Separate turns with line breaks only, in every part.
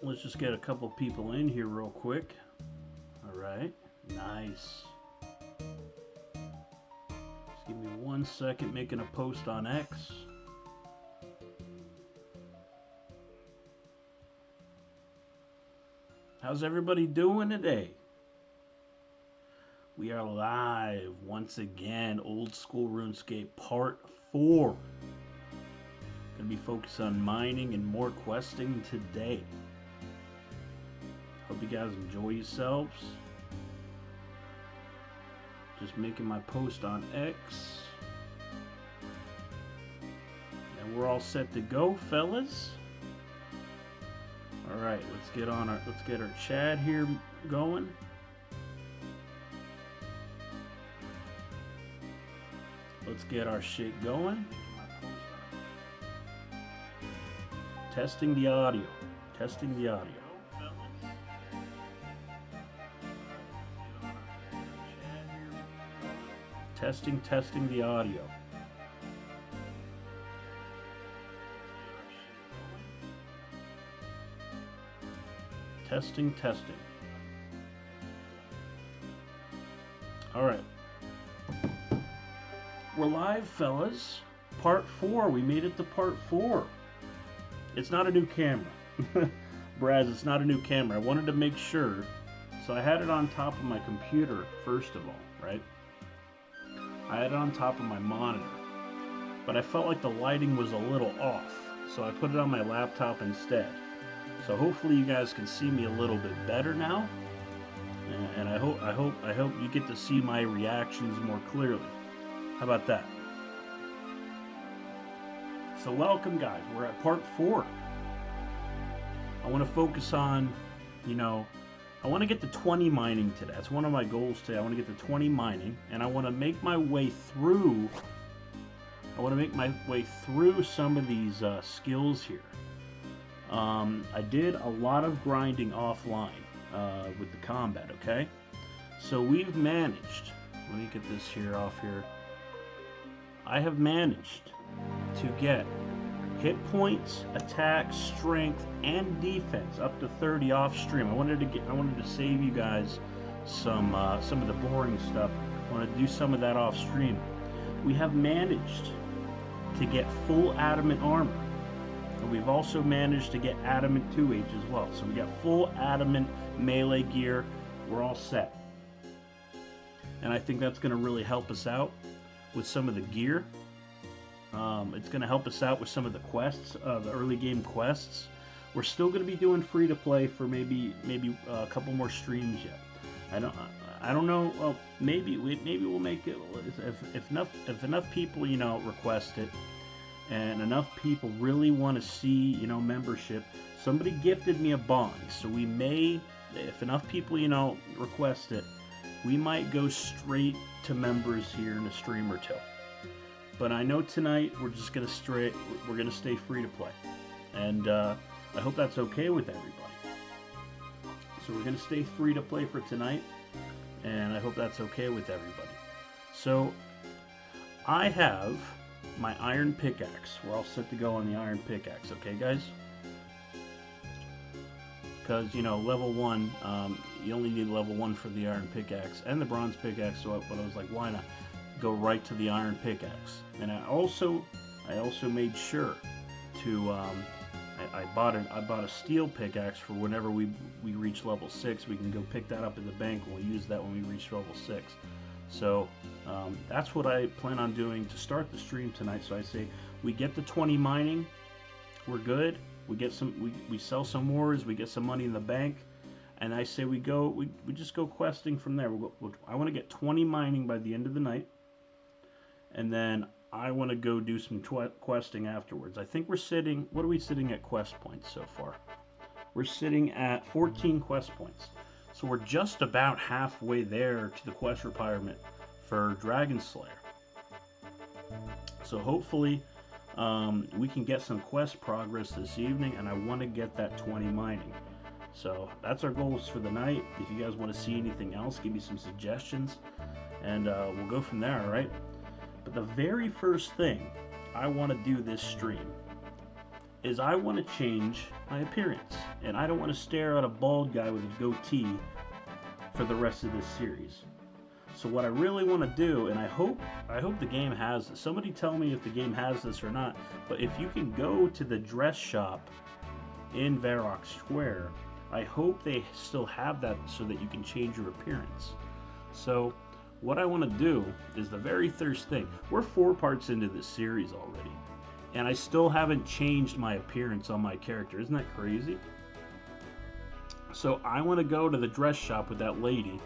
Let's just get a couple people in here real quick. All right, nice. Just give me 1 second, making a post on X. How's everybody doing today? We are live once again, Old School Runescape Part 4. Gonna be focused on mining and more questing today. Hope you guys enjoy yourselves. Just making my post on X. And we're all set to go, fellas. Alright, let's get our chat here going. Let's get our shit going. Testing the audio. Testing the audio. Testing the audio. Testing. All right. We're live, fellas. Part 4. We made it to part 4. It's not a new camera. Braz, it's not a new camera. I wanted to make sure. So I had it on top of my computer, first of all, right? I had it on top of my monitor. But I felt like the lighting was a little off. So I put it on my laptop instead. So hopefully you guys can see me a little bit better now. And I hope you get to see my reactions more clearly. How about that? So welcome, guys. We're at part 4. I want to focus on, I want to get to 20 mining today. That's one of my goals today. I want to get to 20 mining, and I want to make my way through. Some of these skills here. I did a lot of grinding offline with the combat. Okay, so we've managed. Let me get this here off here. I have managed to get hit points, attack, strength, and defense up to 30 off stream. I wanted to save you guys some of the boring stuff. I wanted to do some of that off stream. We have managed to get full adamant armor, and we've also managed to get adamant 2H as well. So we got full adamant melee gear. We're all set, and I think that's going to really help us out with some of the gear. It's going to help us out with some of the quests, the early game quests. We're still going to be doing free to play for maybe a couple more streams yet. I don't know. Well, maybe we'll make it if enough people request it, and enough people really want to see membership. Somebody gifted me a bond, so we may, if enough people request it, we might go straight to members here in a stream or two. But I know tonight we're just gonna stay free to play, and I hope that's okay with everybody. So we're gonna stay free to play for tonight, and I hope that's okay with everybody. So I have my iron pickaxe. We're all set to go on the iron pickaxe, okay, guys? Because level 1, you only need level 1 for the iron pickaxe and the bronze pickaxe. But I was like, why not go right to the iron pickaxe? And I also made sure to I bought a steel pickaxe for whenever we reach level 6. We can go pick that up in the bank, and we'll use that when we reach level 6. So that's what I plan on doing to start the stream tonight. So I say we get to 20 mining, we're good. We get we sell some ores, we get some money in the bank, and I say we just go questing from there. I want to get 20 mining by the end of the night, and then I want to go do some questing afterwards. I think we're sitting. What are we sitting at quest points so far? We're sitting at 14 quest points, so we're just about halfway there to the quest requirement for Dragon Slayer. So hopefully we can get some quest progress this evening, and I want to get that 20 mining. So that's our goals for the night. If you guys want to see anything else, give me some suggestions, and we'll go from there, all right? But the very first thing I want to do this stream is I want to change my appearance. and I don't want to stare at a bald guy with a goatee for the rest of this series. So what I really want to do, and I hope the game has this. Somebody tell me if the game has this or not. But if you can go to the dress shop in Varrock Square, I hope they still have that so that you can change your appearance. So what I want to do is the very first thing. We're 4 parts into this series already, and I still haven't changed my appearance on my character. Isn't that crazy? So I want to go to the dress shop with that lady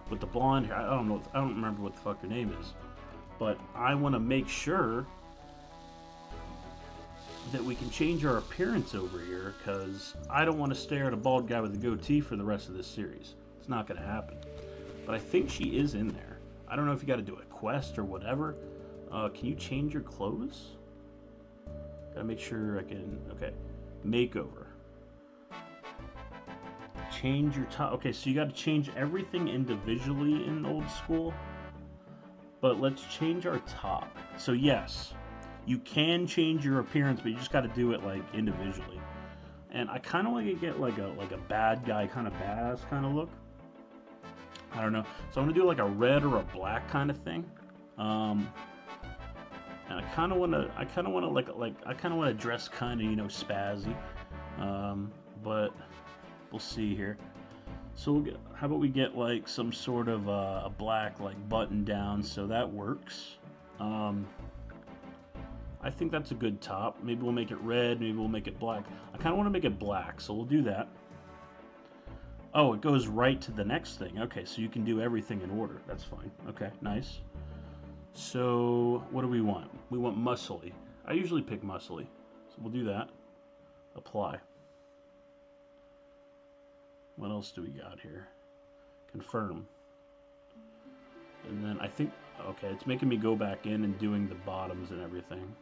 with the blonde hair. I don't remember what the fuck her name is, but I want to make sure that we can change our appearance over here, because I don't want to stare at a bald guy with a goatee for the rest of this series. It's not going to happen. But I think she is in there. I don't know if you got to do a quest or whatever. Can you change your clothes? Gotta make sure I can. Okay, makeover. Change your top. Okay, so you got to change everything individually in old school. But let's change our top. So yes, you can change your appearance, but you just got to do it like individually. And I kind of want to get like a bad guy kind of badass kind of look. I don't know. So I'm gonna do like a red or a black kind of thing. And I kind of want to dress kind of, you know, spazzy. But we'll see here. So we'll get, how about we get like some sort of a black like button down, so that works. I think that's a good top. Maybe we'll make it red, maybe we'll make it black. I kind of want to make it black, so we'll do that. Oh, it goes right to the next thing. Okay, so you can do everything in order. That's fine. Okay, nice. So what do we want? We want muscly. I usually pick muscly, so we'll do that. Apply. What else do we got here? Confirm. And then I think, okay, it's making me go back in and doing the bottoms and everything.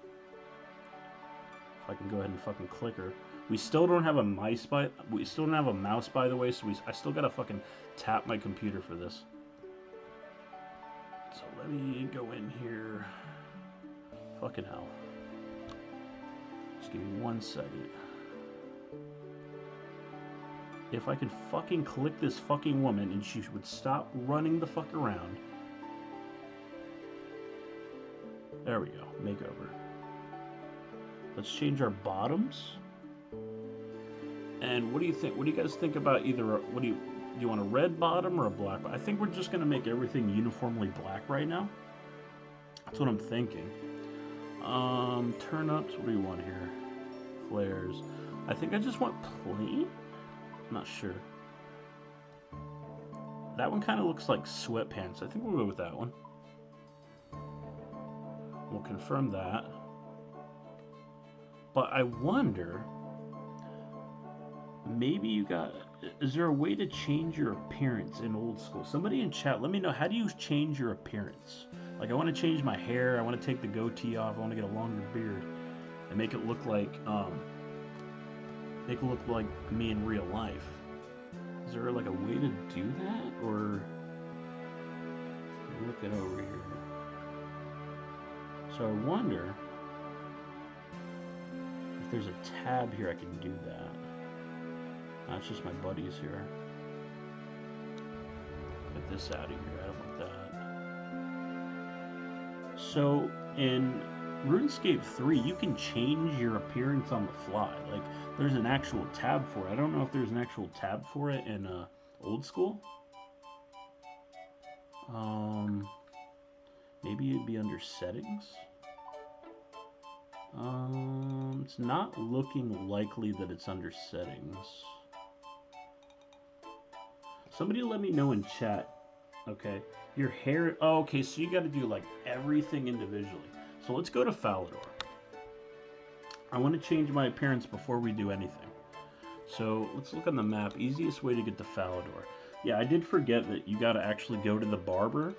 If I can go ahead and fucking click her. We still don't have a mouse by the way, so I still gotta fucking tap my computer for this. So let me go in here. Fucking hell. Just give me 1 second. If I could fucking click this fucking woman and she would stop running the fuck around. There we go. Makeover. Let's change our bottoms. And what do you think? What do you guys think about either? What do you want a red bottom or a black? I think we're just gonna make everything uniformly black right now. That's what I'm thinking. Turn ups. What do you want here? Flares. I think I just want plain. I'm not sure. That one kind of looks like sweatpants. I think we'll go with that one. We'll confirm that. But I wonder, maybe you got, is there a way to change your appearance in old school? Somebody in chat, let me know, how do you change your appearance? Like, I want to change my hair, I want to take the goatee off, I want to get a longer beard, and make it look like me in real life. Is there like a way to do that, or look it over here? So I wonder if there's a tab here I can do that. That's just my buddies here. Get this out of here. I don't want that. So in RuneScape 3, you can change your appearance on the fly. Like, there's an actual tab for it. I don't know if there's an actual tab for it in old school. Maybe it'd be under settings. It's not looking likely that it's under settings. Somebody let me know in chat. Okay, your hair. Oh, okay, so you got to do like everything individually. So let's go to Falador. I want to change my appearance before we do anything. So let's look on the map. Easiest way to get to Falador. Yeah, I did forget that you got to actually go to the barber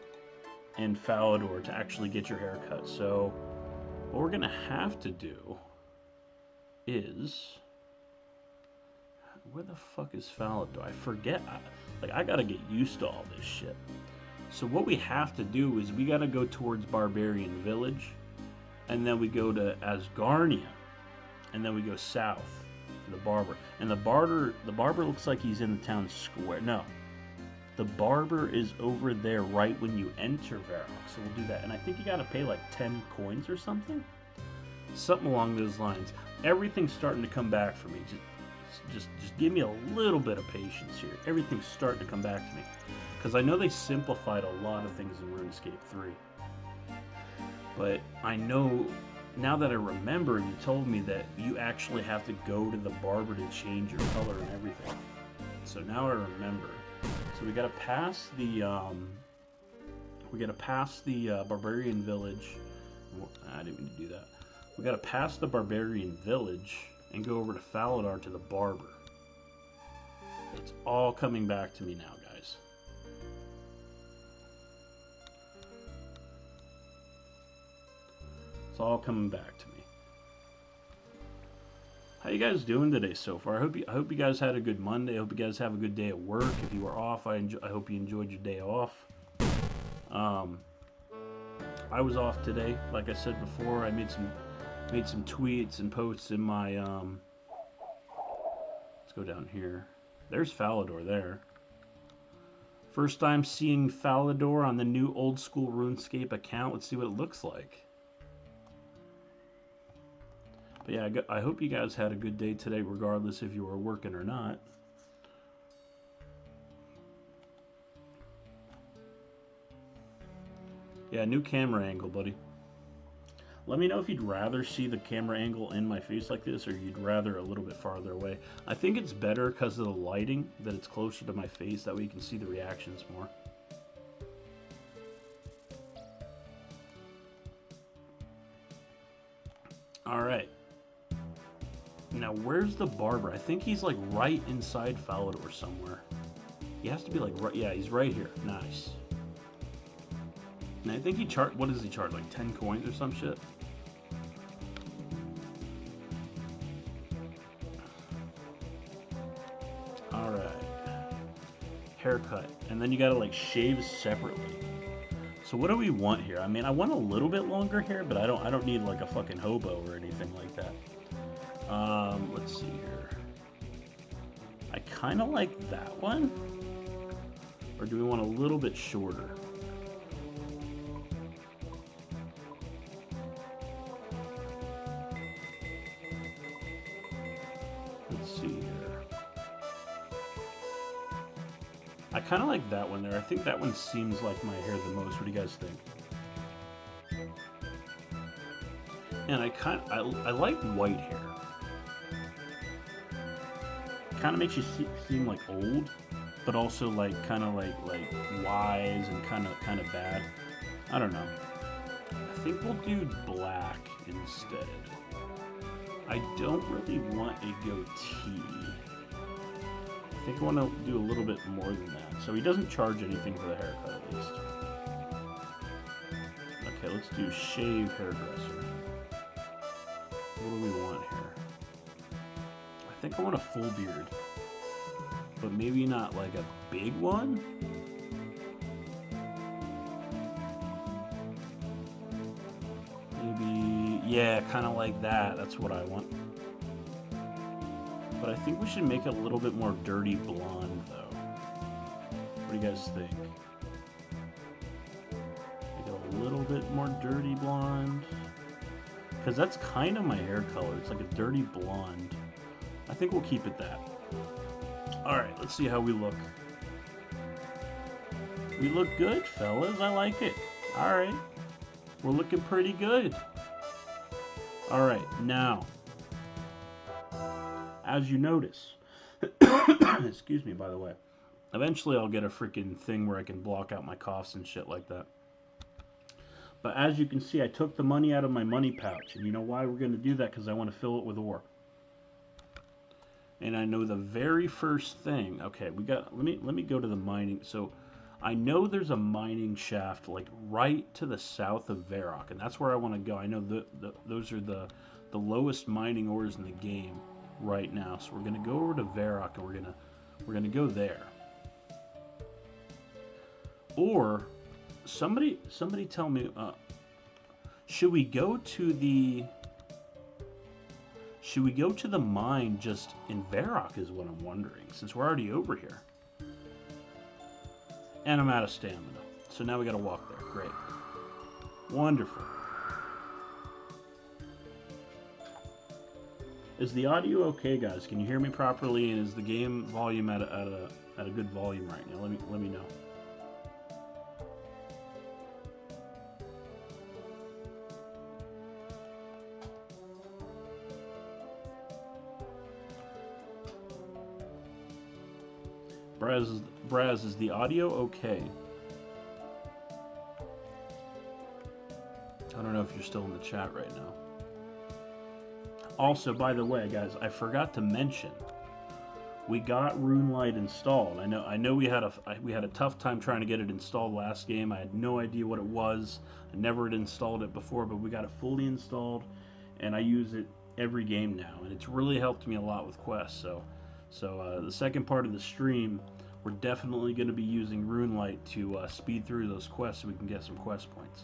in Falador to actually get your hair cut. So what we're going to have to do is... Where the fuck is Falador? I forget. I got to get used to all this shit. So what we have to do is we got to go towards Barbarian Village. And then we go to Asgarnia. And then we go south. the barber. And the barber looks like he's in the town square. No, the barber is over there right when you enter Varrock. So we'll do that. And I think you got to pay like 10 coins or something. Something along those lines. Everything's starting to come back for me. Just give me a little bit of patience here. Everything's starting to come back to me. Because I know they simplified a lot of things in RuneScape 3. But I know, now that I remember, you told me that you actually have to go to the barber to change your color and everything. So now I remember. So we gotta pass the, Barbarian Village. I didn't mean to do that. We gotta pass the Barbarian Village and go over to Falador to the barber. It's all coming back to me now, guys. It's all coming back to me. How you guys doing today so far? I hope you guys had a good Monday. I hope you guys have a good day at work. If you were off, I hope you enjoyed your day off. I was off today, like I said before. I made some tweets and posts in my let's go down here. There's Falador there. First time seeing Falador on the new old school RuneScape account. Let's see what it looks like. But yeah, I hope you guys had a good day today, regardless if you were working or not. Yeah, new camera angle, buddy. Let me know if you'd rather see the camera angle in my face like this, or you'd rather a little bit farther away. I think it's better because of the lighting, that it's closer to my face. That way you can see the reactions more. Alright. Now, where's the barber? I think he's like right inside Falador somewhere. He has to be like right. Yeah, he's right here. Nice. And I think he what does he charge? Like 10 coins or some shit? Alright. Haircut. And then you gotta like shave separately. So what do we want here? I mean, I want a little bit longer hair, but I don't need like a fucking hobo or anything like that. Let's see here. I kinda like that one. Or do we want a little bit shorter? I kind of like that one there. I think that one seems like my hair the most. What do you guys think? And I like white hair. Kind of makes you seem like old, but also like kind of like wise and kind of bad. I don't know. I think we'll do black instead. I don't really want a goatee. I think I want to do a little bit more than that. So he doesn't charge anything for the haircut, at least. Okay, let's do shave hairdresser. What do we want here? I think I want a full beard. But maybe not like a big one? Maybe, yeah, kind of like that. That's what I want. But I think we should make it a little bit more dirty blonde, though. What do you guys think? Make it a little bit more dirty blonde. Because that's kind of my hair color. It's like a dirty blonde. I think we'll keep it that. Alright, let's see how we look. We look good, fellas. I like it. Alright. We're looking pretty good. Alright, now. As you notice, excuse me, by the way, eventually I'll get a freaking thing where I can block out my coughs and shit like that. But as you can see, I took the money out of my money pouch, and you know why we're going to do that? Because I want to fill it with ore. And I know the very first thing. Okay, we got. Let me go to the mining. So I know there's a mining shaft like right to the south of Varrock, and that's where I want to go. I know those are the lowest mining ores in the game right now. So we're gonna go over to Varrock and we're gonna go there. Or somebody tell me, should we go to the Should we go to the mine just in Varrock is what I'm wondering, since we're already over here. And I'm out of stamina. So now we gotta walk there. Great. Wonderful. Is the audio okay, guys? Can you hear me properly? And is the game volume at a good volume right now? Let me know. Braz, is the audio okay? I don't know if you're still in the chat right now. Also, by the way, guys, I forgot to mention, we got RuneLite installed. I know we had a tough time trying to get it installed last game. I had no idea what it was. I never had installed it before, but we got it fully installed, and I use it every game now, and it's really helped me a lot with quests. So the second part of the stream, we're definitely going to be using RuneLite to speed through those quests so we can get some quest points.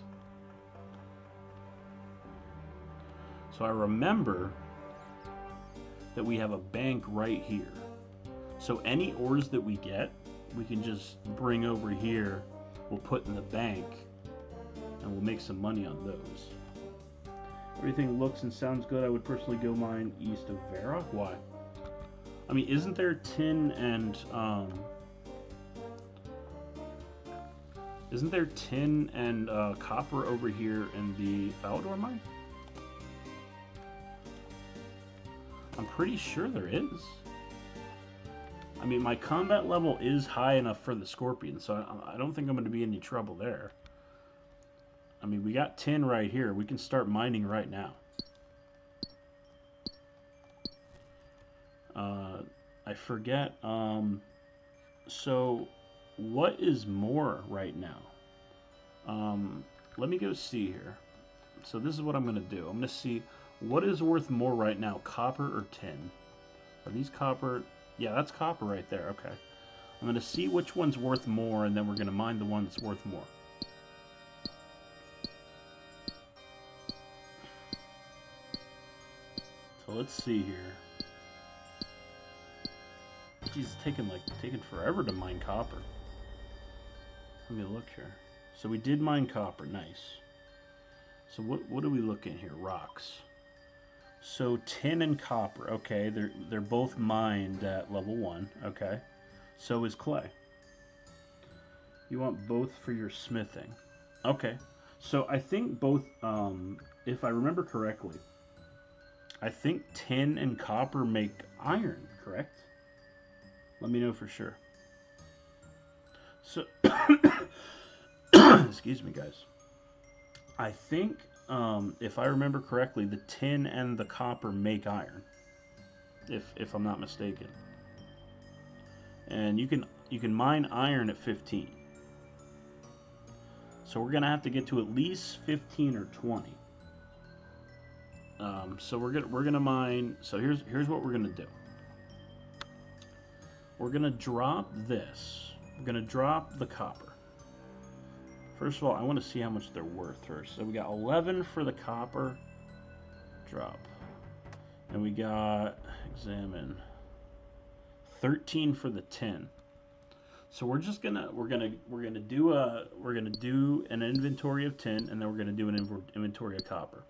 So I remember that we have a bank right here. So any ores that we get, we can just bring over here, we'll put in the bank, and we'll make some money on those. Everything looks and sounds good. I would personally go mine east of Varrock. Why? I mean, isn't there tin and copper over here in the Falador mine? I'm pretty sure there is. I mean, my combat level is high enough for the Scorpion, so I don't think I'm going to be in any trouble there. I mean, we got tin right here. We can start mining right now. I forget. So, what is more right now? Let me go see here. So this is what I'm going to do. I'm going to see what is worth more right now, copper or tin. Are these copper? Yeah, that's copper right there. Okay. I'm going to see which one's worth more, and then we're going to mine the one that's worth more. So let's see here. Geez, it's taking forever to mine copper. Let me look here. So we did mine copper, nice. So what are we looking here? Rocks. So tin and copper, okay, they're both mined at level 1, okay. So is clay. You want both for your smithing. Okay. So I think both, if I remember correctly, I think tin and copper make iron, correct? Let me know for sure. So, excuse me, guys. I think, if I remember correctly, the tin and the copper make iron, if I'm not mistaken. And you can mine iron at 15. So we're gonna have to get to at least 15 or 20. So we're gonna mine. So here's what we're gonna do. We're gonna drop this. We're gonna drop the copper. First of all, I want to see how much they're worth first. So we got 11 for the copper. Drop. And we got, examine, 13 for the tin. So we're just gonna do an inventory of tin, and then we're gonna do an inventory of copper.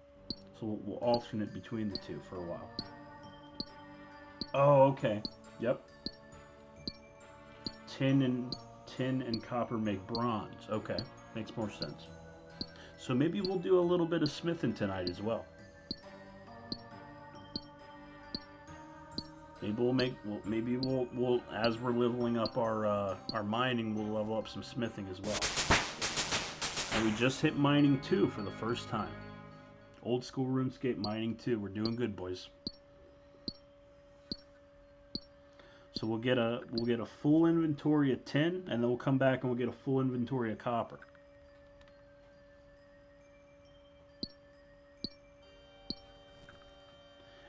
So we'll alternate between the two for a while. Oh, okay. Yep. Tin and copper make bronze. Okay. Makes more sense. So maybe we'll do a little bit of smithing tonight as well. Maybe we'll as we're leveling up our mining, we'll level up some smithing as well. And we just hit mining 2 for the first time. Old school RuneScape mining 2. We're doing good, boys. So we'll get a full inventory of tin, and then we'll come back and we'll get a full inventory of copper.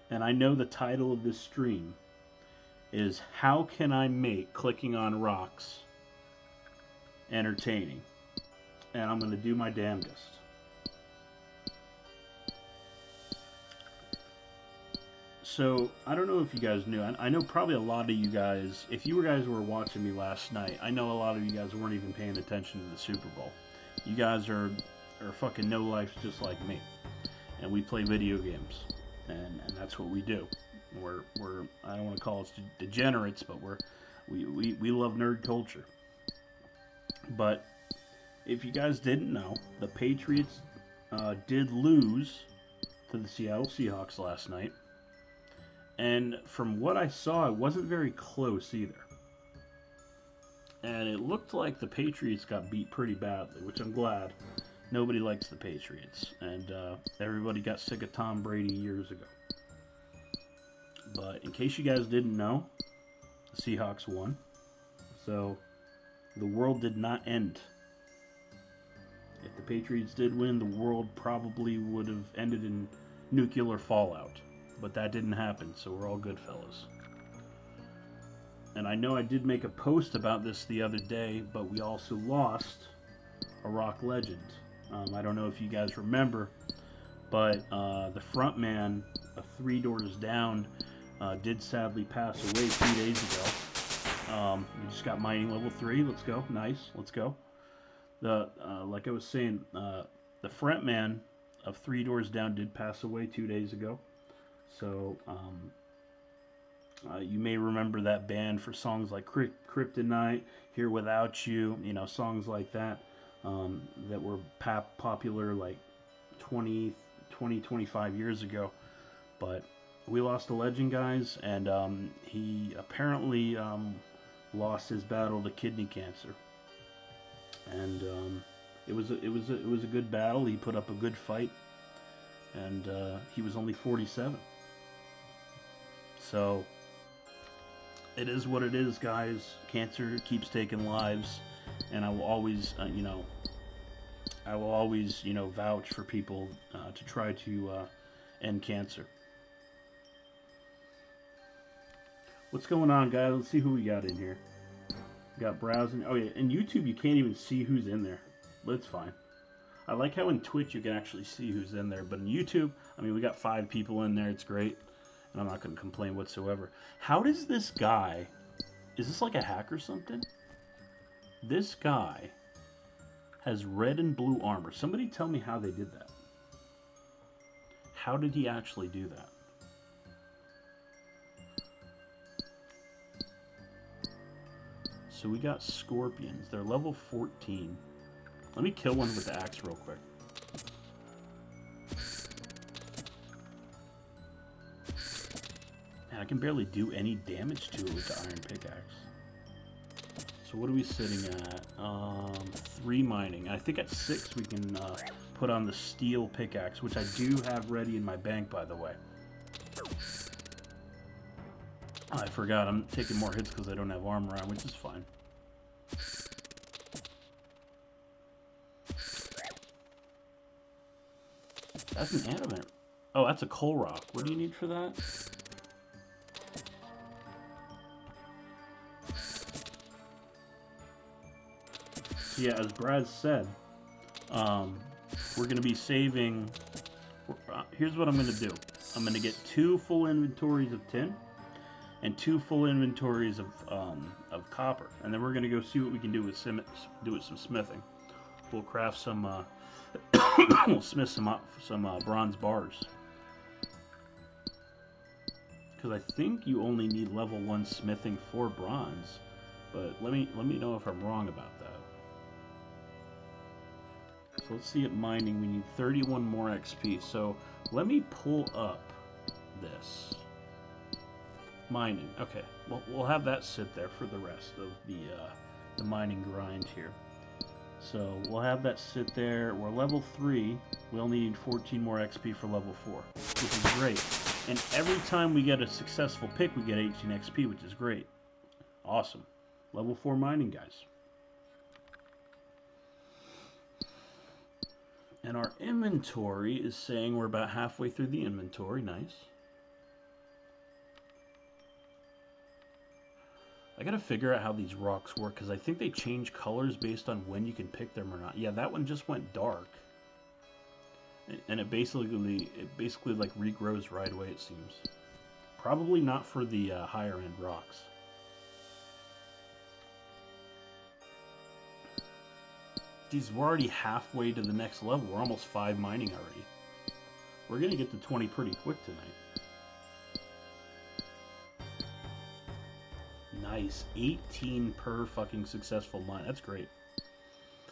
And I know the title of this stream is How Can I Make Clicking on Rocks Entertaining? And I'm going to do my damnedest. So, I don't know if you guys knew. I know probably a lot of you guys, if you guys were watching me last night, I know a lot of you guys weren't even paying attention to the Super Bowl. You guys are fucking no-lifes just like me. And we play video games. And that's what we do. We're I don't want to call us degenerates, but we love nerd culture. But if you guys didn't know, the Patriots did lose to the Seattle Seahawks last night. And from what I saw, it wasn't very close either. And it looked like the Patriots got beat pretty badly, which I'm glad. Nobody likes the Patriots. And everybody got sick of Tom Brady years ago. But in case you guys didn't know, the Seahawks won. So the world did not end. If the Patriots did win, the world probably would have ended in nuclear fallout. But that didn't happen, so we're all good, fellas. And I know I did make a post about this the other day, but we also lost a rock legend. I don't know if you guys remember, but the front man of Three Doors Down did sadly pass away 2 days ago. We just got mining level 3. Let's go. Nice. Let's go. Like I was saying, the front man of Three Doors Down did pass away 2 days ago. So, you may remember that band for songs like Kryptonite, Here Without You, you know, songs like that, that were popular like 25 years ago. But we lost a legend, guys, and he apparently lost his battle to kidney cancer. And it was a good battle. He put up a good fight, and he was only 47. So it is what it is, guys. Cancer keeps taking lives, and I will always, vouch for people to try to end cancer. What's going on, guys? Let's see who we got in here. We got browsing. Oh yeah, in YouTube you can't even see who's in there, but it's fine. I like how in Twitch you can actually see who's in there, but in YouTube, I mean, we got 5 people in there. It's great. And I'm not going to complain whatsoever. How does this guy... Is this like a hack or something? This guy has red and blue armor. Somebody tell me how they did that. How did he actually do that? So we got scorpions. They're level 14. Let me kill one with the axe real quick. I can barely do any damage to it with the iron pickaxe. So what are we sitting at? 3 mining. I think at 6 we can put on the steel pickaxe, which I do have ready in my bank, by the way. I forgot, I'm taking more hits because I don't have armor on, which is fine. That's an adamant. Oh, that's a coal rock. What do you need for that? Yeah, as Brad said, we're going to be saving... here's what I'm going to do. I'm going to get 2 full inventories of tin and 2 full inventories of copper. And then we're going to go see what we can do with some smithing. We'll craft some... we'll smith some bronze bars. Because I think you only need level 1 smithing for bronze. But let me know if I'm wrong about that. So let's see, at mining we need 31 more XP. So let me pull up this mining. Okay, well, we'll have that sit there for the rest of the mining grind here. So we'll have that sit there. We're level 3. We only need 14 more XP for level 4, which is great. And every time we get a successful pick, we get 18 XP, which is great. Awesome. Level 4 mining, guys. And our inventory is saying we're about halfway through the inventory. Nice. I gotta figure out how these rocks work, because I think they change colors based on when you can pick them or not. Yeah, that one just went dark. And it basically like regrows right away, it seems. Probably not for the higher end rocks. Geez, we're already halfway to the next level. We're almost 5 mining already. We're going to get to 20 pretty quick tonight. Nice. 18 per fucking successful mine. That's great.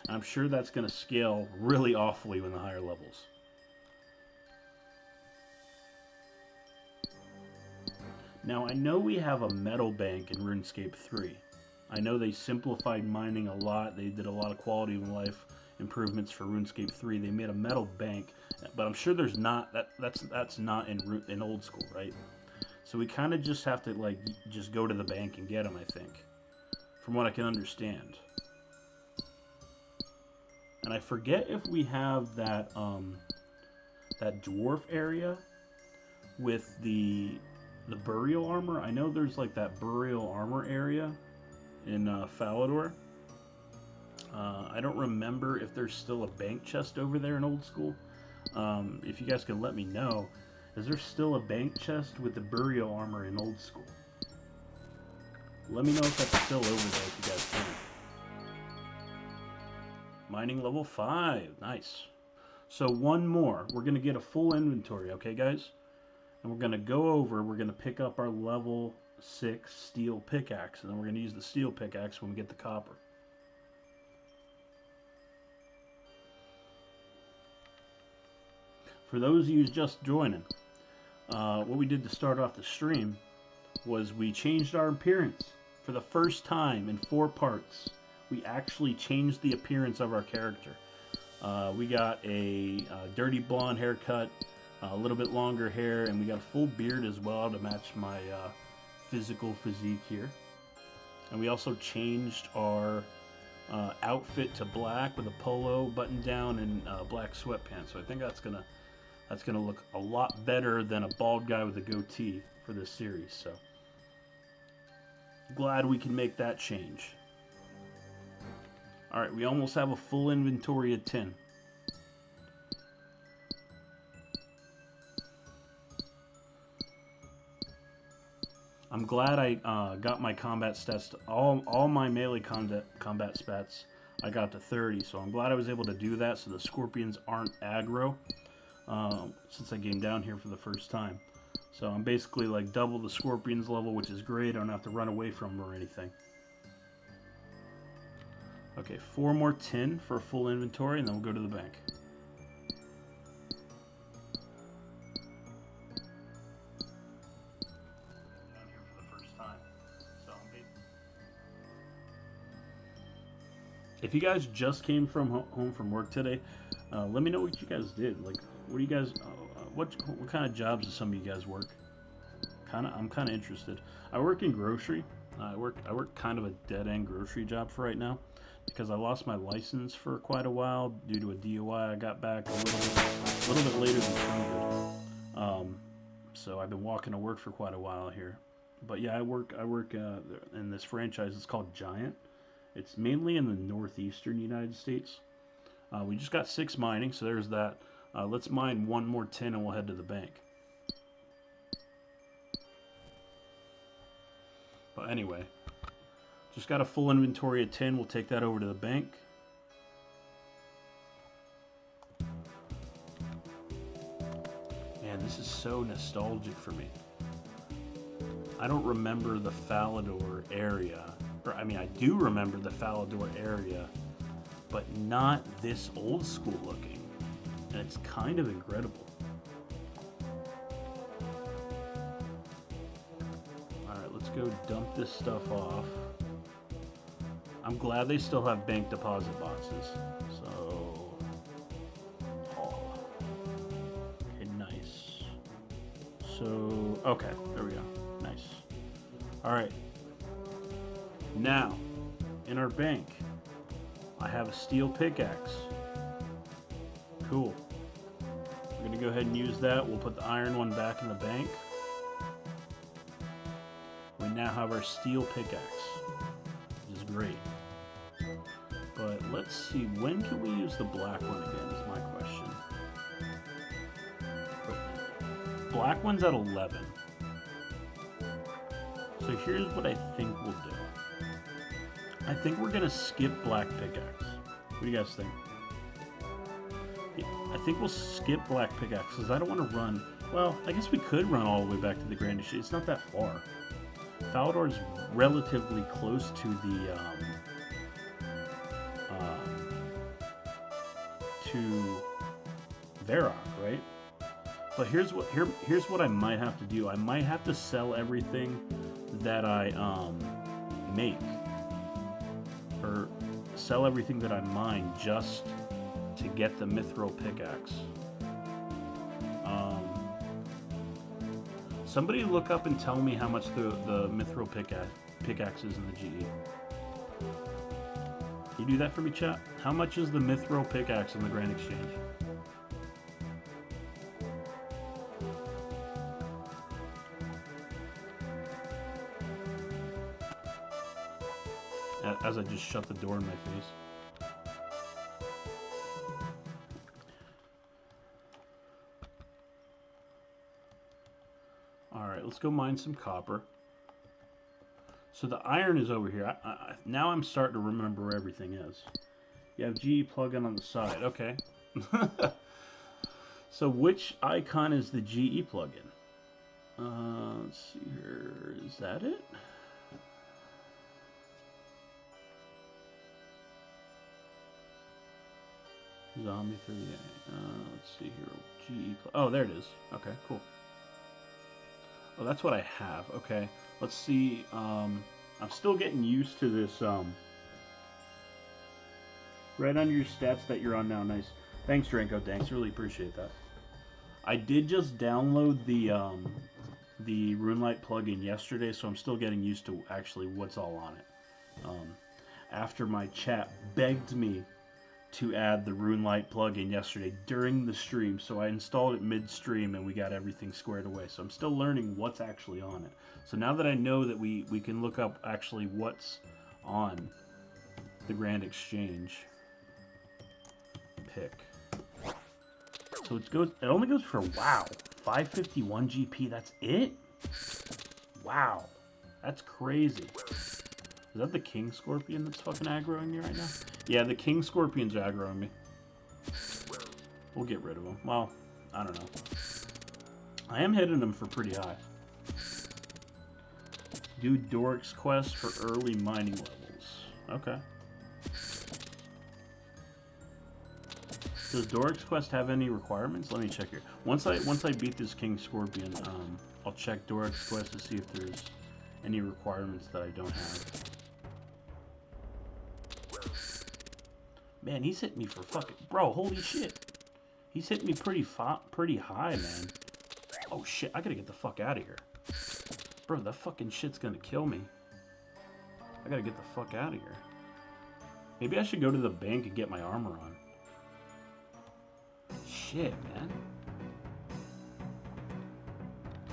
I'm sure that's going to scale really awfully in the higher levels. Now, I know we have a metal bank in RuneScape 3. I know they simplified mining a lot. They did a lot of quality of life improvements for RuneScape 3. They made a metal bank, but I'm sure there's not that's not in old school, right? So we kind of just have to like just go to the bank and get them, I think, from what I can understand. And I forget if we have that that dwarf area with the burial armor. I know there's like that burial armor area in Falador. I don't remember if there's still a bank chest over there in old school. If you guys can let me know, is there still a bank chest with the burial armor in old school? Let me know if that's still over there if you guys can. Mining level 5. Nice. So one more. We're going to get a full inventory, okay guys? And we're going to go over, we're going to pick up our level 6 steel pickaxe, and then we're going to use the steel pickaxe when we get the copper. For those of you just joining, what we did to start off the stream was we changed our appearance. For the first time in 4 parts, we actually changed the appearance of our character. We got a dirty blonde haircut, a little bit longer hair, and we got a full beard as well to match my physical physique here. And we also changed our outfit to black with a polo button down and black sweatpants. So I think that's gonna look a lot better than a bald guy with a goatee for this series. So glad we can make that change. All right, we almost have a full inventory of tin. I'm glad I got my combat stats to, all my melee combat stats I got to 30, so I'm glad I was able to do that so the scorpions aren't aggro since I came down here for the first time. So I'm basically like double the scorpions level, which is great. I don't have to run away from them or anything. Okay, 4 more tin for a full inventory, and then we'll go to the bank. If you guys just came from home from work today, let me know what you guys did. Like, what do you guys, what kind of jobs do some of you guys work? I'm kind of interested. I work in grocery. I work kind of a dead-end grocery job for right now because I lost my license for quite a while due to a DUI. I got back a little bit later than COVID. So I've been walking to work for quite a while here. But yeah, I work in this franchise. It's called Giant. It's mainly in the northeastern United States. We just got 6 mining, so there's that. Let's mine 1 more tin and we'll head to the bank. But anyway, just got a full inventory of tin. We'll take that over to the bank. Man, this is so nostalgic for me. I don't remember the Falador area. I mean, I do remember the Falador area, but not this old school looking. And it's kind of incredible. Alright, let's go dump this stuff off. I'm glad they still have bank deposit boxes. So, haul. Okay, nice. So, okay, there we go. Nice. Alright. Now, in our bank, I have a steel pickaxe. Cool. We're going to go ahead and use that. We'll put the iron one back in the bank. We now have our steel pickaxe, which is great. But let's see, when can we use the black one again is my question. Black one's at 11. So here's what I think we'll do. I think we're gonna skip Black Pickaxe. What do you guys think? Yeah, I think we'll skip Black Pickaxe because I don't want to run. Well, I guess we could run all the way back to the Grand Exchange. It's not that far. Falador's relatively close to the to Varrock, right? But here's what I might have to do. I might have to sell everything that I make, or sell everything that I mine just to get the Mithril Pickaxe. Somebody look up and tell me how much the Mithril Pickaxe is in the GE. Can you do that for me, chat? How much is the Mithril Pickaxe in the Grand Exchange? As I just shut the door in my face. Alright, let's go mine some copper. So the iron is over here. Now I'm starting to remember where everything is. You have GE plugin on the side. Okay. So which icon is the GE plugin? Let's see here. Is that it? Zombie 38. Let's see here. GE. Oh, there it is. Okay, cool. Oh, that's what I have. Okay, let's see. I'm still getting used to this. Right under your stats that you're on now. Nice. Thanks, Dranko. Thanks. Really appreciate that. I did just download the RuneLite plugin yesterday, so I'm still getting used to actually what's all on it. After my chat begged me to add the RuneLite plugin yesterday during the stream, so I installed it mid-stream and we got everything squared away. So I'm still learning what's actually on it. So now that I know that we can look up actually what's on the Grand Exchange pick. So it only goes for, wow, 551 GP. That's it? Wow, that's crazy. Is that the King Scorpion that's fucking aggroing me right now? Yeah, the King Scorpion's aggroing me. We'll get rid of him. Well, I don't know. I am hitting him for pretty high. Do Doric's quest for early mining levels. Okay. Does Doric's quest have any requirements? Let me check here. Once I beat this King Scorpion, I'll check Doric's quest to see if there's any requirements that I don't have. Man, he's hitting me for fucking... Bro, holy shit. He's hitting me pretty high, man. Oh, shit. I gotta get the fuck out of here. Bro, that fucking shit's gonna kill me. I gotta get the fuck out of here. Maybe I should go to the bank and get my armor on. Shit, man.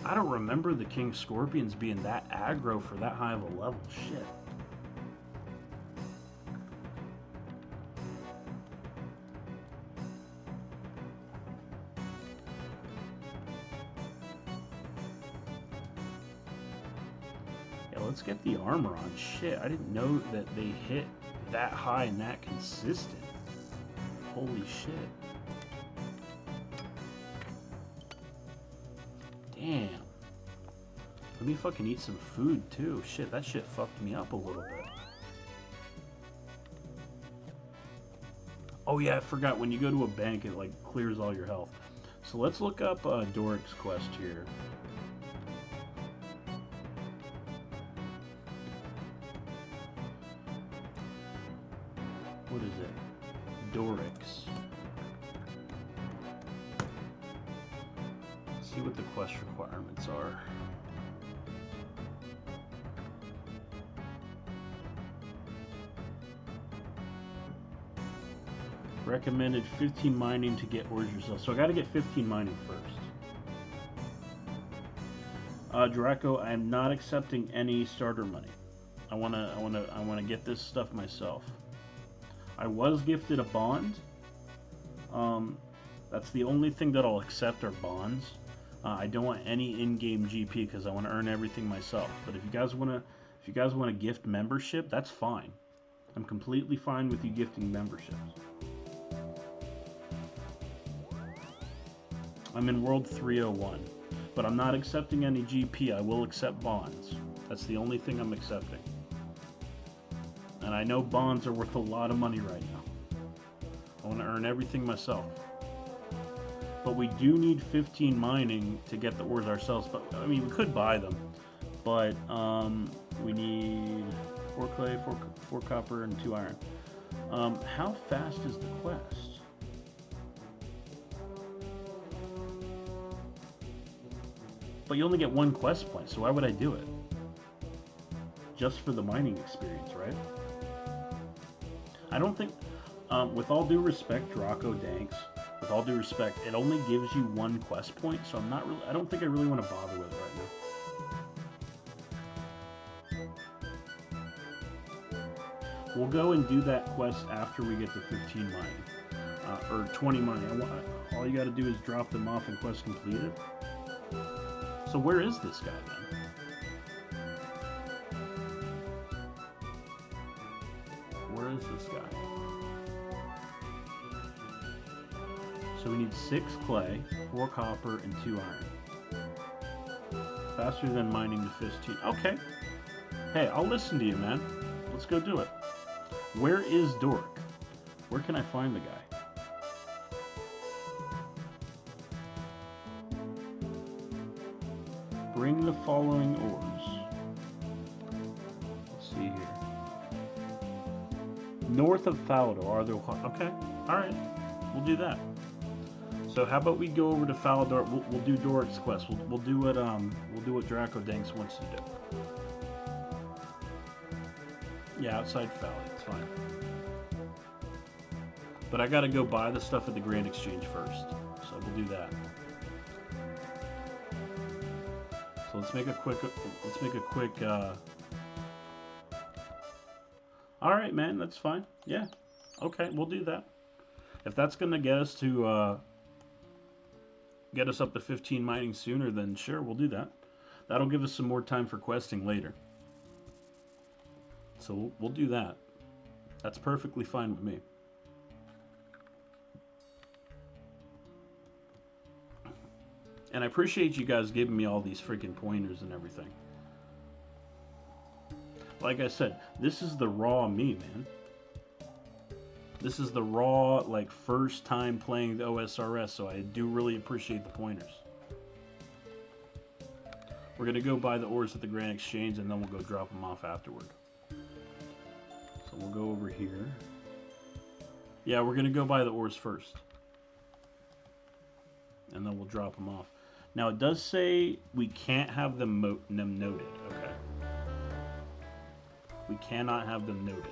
I don't remember the King Scorpions being that aggro for that high of a level. Shit. Let's get the armor on. Shit, I didn't know that they hit that high and that consistent. Holy shit. Damn. Let me fucking eat some food too. Shit, that shit fucked me up a little bit. Oh yeah, I forgot. When you go to a bank, it like clears all your health. So let's look up Doric's quest here. What is it? Doric's. Let's see what the quest requirements are. Recommended 15 mining to get ores yourself. So I got to get 15 mining first. Draco, I'm not accepting any starter money. I wanna get this stuff myself. I was gifted a bond. That's the only thing that I'll accept are bonds. I don't want any in-game GP because I want to earn everything myself. But if you guys want to gift membership, that's fine. I'm completely fine with you gifting memberships. I'm in World 301, but I'm not accepting any GP. I will accept bonds. That's the only thing I'm accepting. And I know bonds are worth a lot of money right now. I want to earn everything myself. But we do need 15 mining to get the ores ourselves. But I mean, we could buy them. But we need 4 clay, 4 copper, and 2 iron. How fast is the quest? But you only get 1 quest point, so why would I do it? Just for the mining experience, right? I don't think, with all due respect, Draco Danks, with all due respect, it only gives you 1 quest point, so I don't think I really want to bother with it right now. We'll go and do that quest after we get to 15 mining, or 20 mining. All you got to do is drop them off and quest completed. So where is this guy then? Where is this guy? So we need 6 clay, 4 copper, and 2 iron. Faster than mining to 15. Okay. Hey, I'll listen to you, man. Let's go do it. Where is Dork? Where can I find the guy? Bring the following ores. Let's see here. North of Falador, are there? Okay, all right, we'll do that. So how about we go over to Falador? We'll do Doric's quest. We'll do what Draco Danks wants to do. Yeah, outside Falador, it's fine. But I gotta go buy the stuff at the Grand Exchange first, so we'll do that. So let's make a quick, all right, man, that's fine. Yeah, okay, we'll do that. If that's gonna get us to, get us up to 15 mining sooner, then sure, we'll do that. That'll give us some more time for questing later. So we'll do that. That's perfectly fine with me. And I appreciate you guys giving me all these freaking pointers and everything. Like I said, this is the raw me, man. This is the raw, like, first time playing the OSRS, so I do really appreciate the pointers. We're going to go buy the ores at the Grand Exchange, and then we'll go drop them off afterward. So we'll go over here. Yeah, we're going to go buy the ores first. And then we'll drop them off. Now, it does say we can't have them noted, okay? We cannot have them noted.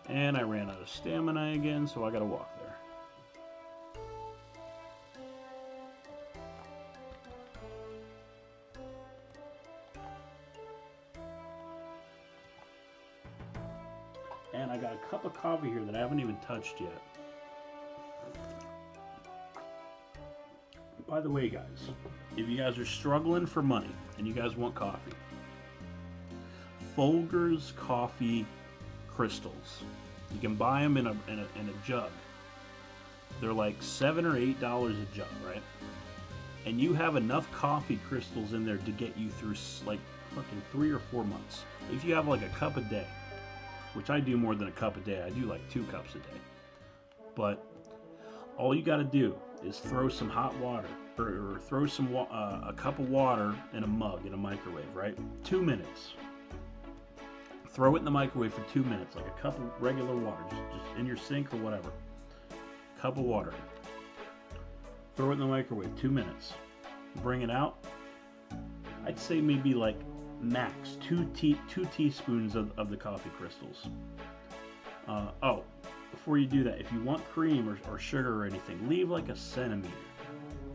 And I ran out of stamina again, so I gotta walk there. And I got a cup of coffee here that I haven't even touched yet. By the way, guys, if you guys are struggling for money and you guys want coffee, Folger's Coffee Crystals. You can buy them in a jug. They're like $7 or $8 a jug, right? And you have enough coffee crystals in there to get you through like fucking 3 or 4 months. If you have like a cup a day, which I do more than a cup a day, I do like 2 cups a day. But all you got to do is throw some hot water or throw some a cup of water in a mug in a microwave, right? 2 minutes. Throw it in the microwave for 2 minutes, like a cup of regular water, just in your sink or whatever. Cup of water. Throw it in the microwave, 2 minutes. Bring it out. I'd say maybe like max 2 teaspoons of the coffee crystals. Oh, before you do that, if you want cream or sugar or anything, leave like a centimeter,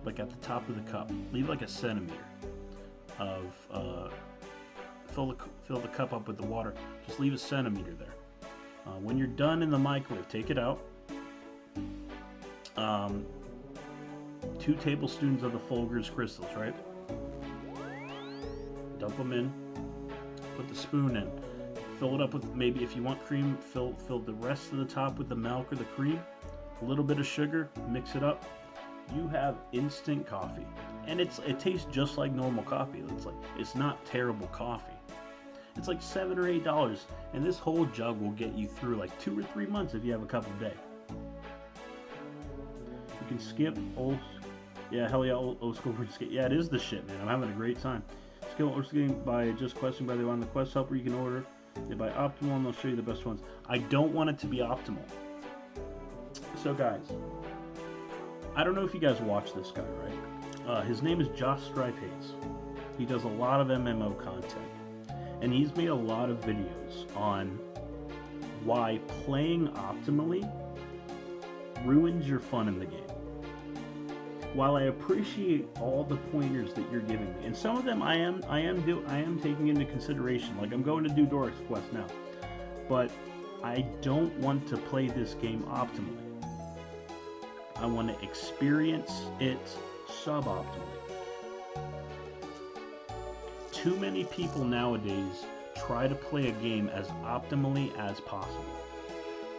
like at the top of the cup. Leave like a centimeter of, fill the cup up with the water. Just leave a centimeter there. When you're done in the microwave, take it out. um, 2 tablespoons of the Folgers crystals, right? Dump them in. Put the spoon in. Fill it up with, maybe if you want cream, fill the rest of the top with the milk or the cream. A little bit of sugar. Mix it up. You have instant coffee, and it tastes just like normal coffee. It's not terrible coffee. It's like $7 or $8, and this whole jug will get you through like 2 or 3 months if you have a cup a day. You can skip old, yeah, hell yeah, old school Runescape. Yeah, it is the shit, man. I'm having a great time. Skill or game by just questing by the on the quest helper. You can order it by optimal, and they'll show you the best ones. I don't want it to be optimal. So guys, I don't know if you guys watch this guy, right? His name is Josh Stripehaze. He does a lot of MMO content, and he's made a lot of videos on why playing optimally ruins your fun in the game. While I appreciate all the pointers that you're giving me, and some of them I am taking into consideration, like I'm going to do Doric's Quest now, but I don't want to play this game optimally. I want to experience it suboptimally. Too many people nowadays try to play a game as optimally as possible.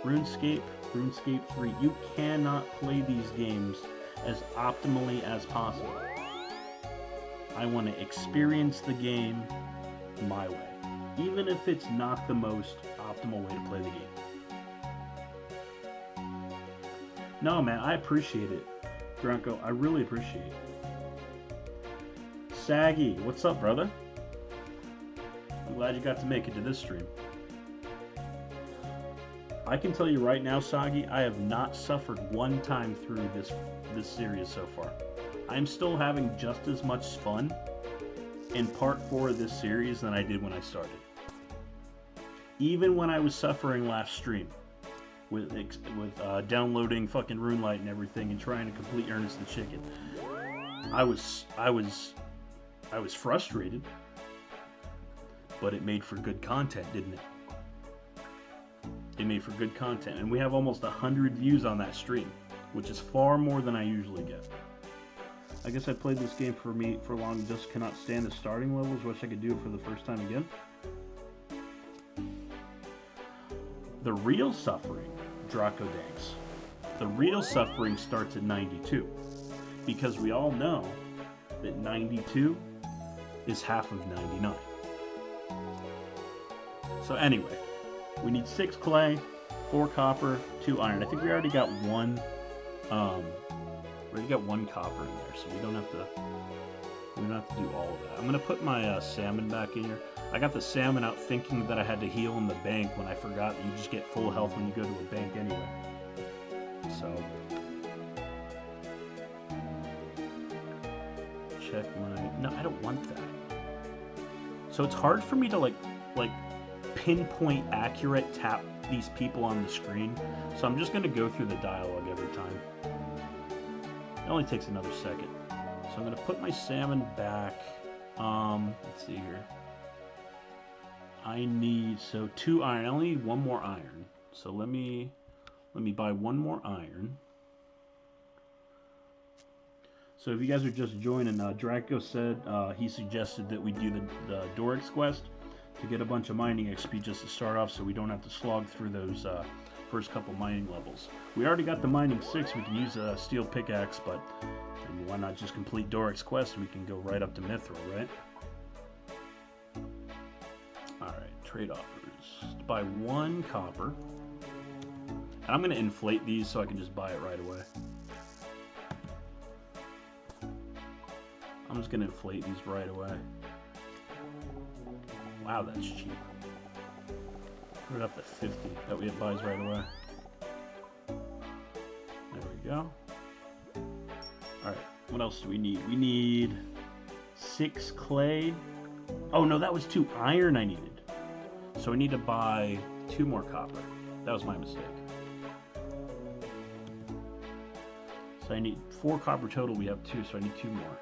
RuneScape 3, you cannot play these games as optimally as possible. I want to experience the game my way, even if it's not the most optimal way to play the game. No, man, I appreciate it, Drunko. I really appreciate it. Saggy, what's up, brother? I'm glad you got to make it to this stream. I can tell you right now, Sagi, I have not suffered one time through this series so far. I'm still having just as much fun in part 4 of this series than I did when I started. Even when I was suffering last stream with downloading fucking RuneLite and everything and trying to complete Ernest the Chicken, I was frustrated, but it made for good content, didn't it? It made for good content, and we have almost 100 views on that stream, which is far more than I usually get. I guess I played this game for long, just cannot stand the starting levels. Wish I could do it for the first time again. The real suffering, Draco Danks, the real suffering starts at 92, because we all know that 92 is half of 99. So anyway, we need 6 clay, 4 copper, 2 iron. I think we already got one. We already got 1 copper in there, so we don't have to do all of that. I'm gonna put my salmon back in here. I got the salmon out thinking that I had to heal in the bank when I forgot that you just get full health when you go to a bank anyway. So check my. No, I don't want that. So it's hard for me to like pinpoint accurate tap these people on the screen, so I'm just going to go through the dialogue every time. It only takes another second. So I'm going to put my salmon back. Let's see here. I need 2 iron. I only need 1 more iron. So let me buy 1 more iron. So if you guys are just joining, Draco said he suggested that we do the Doric's Quest to get a bunch of mining XP just to start off, so we don't have to slog through those first couple mining levels. We already got the mining 6, we can use a steel pickaxe, but why not just complete Doric's Quest and we can go right up to Mithril, right? Alright, trade offers. Buy 1 copper. And I'm going to inflate these so I can just buy it right away. I'm just going to inflate these right away. Wow, that's cheap. Put it up to 50. That way it buys right away. There we go. Alright, what else do we need? We need 6 clay. Oh no, that was 2 iron I needed. So I need to buy 2 more copper. That was my mistake. So I need 4 copper total. We have 2, so I need 2 more.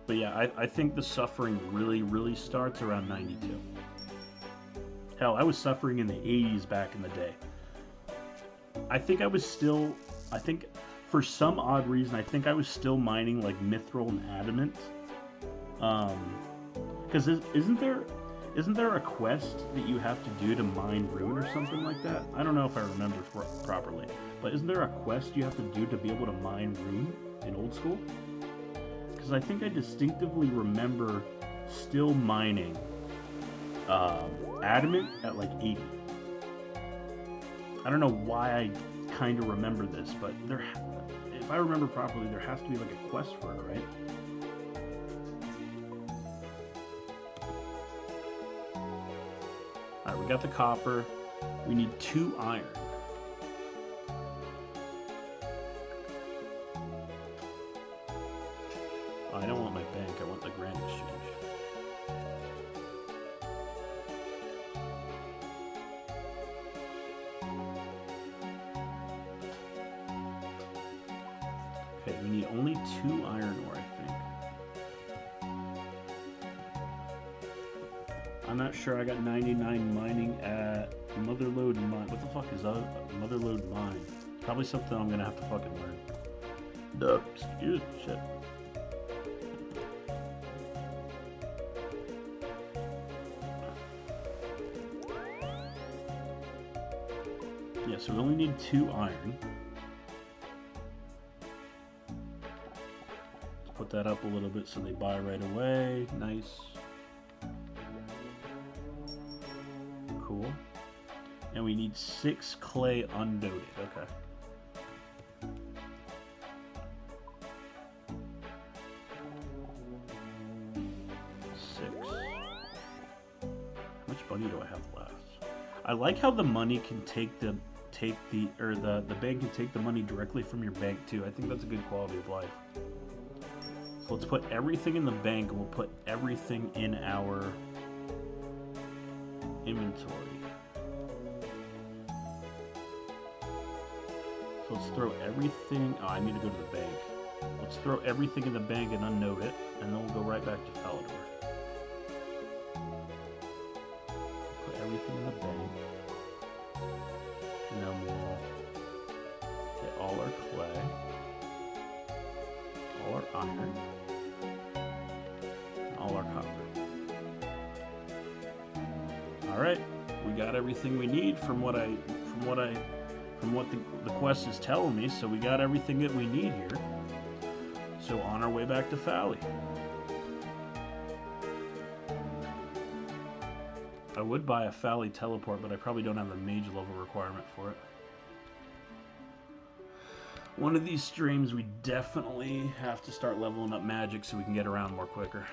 But yeah, I think the suffering really starts around 92. Hell, I was suffering in the 80s back in the day. I think for some odd reason, I think I was still mining like mithril and adamant. Because isn't there a quest that you have to do to mine rune or something like that? I don't know if I remember properly, but isn't there a quest you have to do to be able to mine rune in old school? Because I think I distinctively remember still mining adamant at like 80. I don't know why I kind of remember this, but if I remember properly, there has to be like a quest for it, right? Alright, we got the copper. We need 2 iron. Oh, I don't want my bank, I want the Grand Exchange. Okay, we need only 2 iron ore, I think. I'm not sure. I got 99 mining at Motherlode Mine. What the fuck is that? Motherlode Mine. Probably something I'm gonna have to fucking learn. Duh, excuse me, shit. Yeah, so we only need 2 iron. Let's put that up a little bit so they buy right away. Nice. Cool. And we need 6 clay undoted. Okay. How much money do I have left? I like how the money can the bank can take the money directly from your bank too. I think that's a good quality of life. So let's put everything in the bank and we'll put everything in our inventory. So let's throw everything. Oh, I need to go to the bank. Let's throw everything in the bank and unnote it, and then we'll go right back to Falador. Put everything in the bank, and then we'll get all our clay, all our iron, and all our copper. All right, we got everything we need from what the quest is telling me. So we got everything that we need here. So on our way back to Fally. I would buy a Fally teleport, but I probably don't have the mage level requirement for it. One of these streams, we definitely have to start leveling up magic so we can get around more quicker.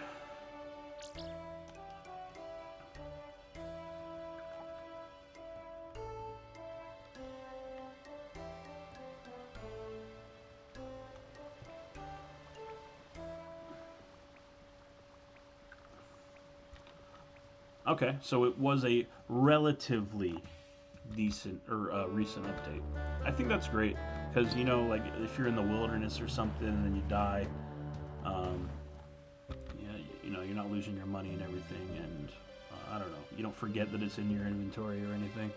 Okay, so it was a relatively decent or recent update. I think that's great because, you know, like if you're in the wilderness or something and then you die, yeah, you know, you're not losing your money and everything, and I don't know, you don't forget that it's in your inventory or anything.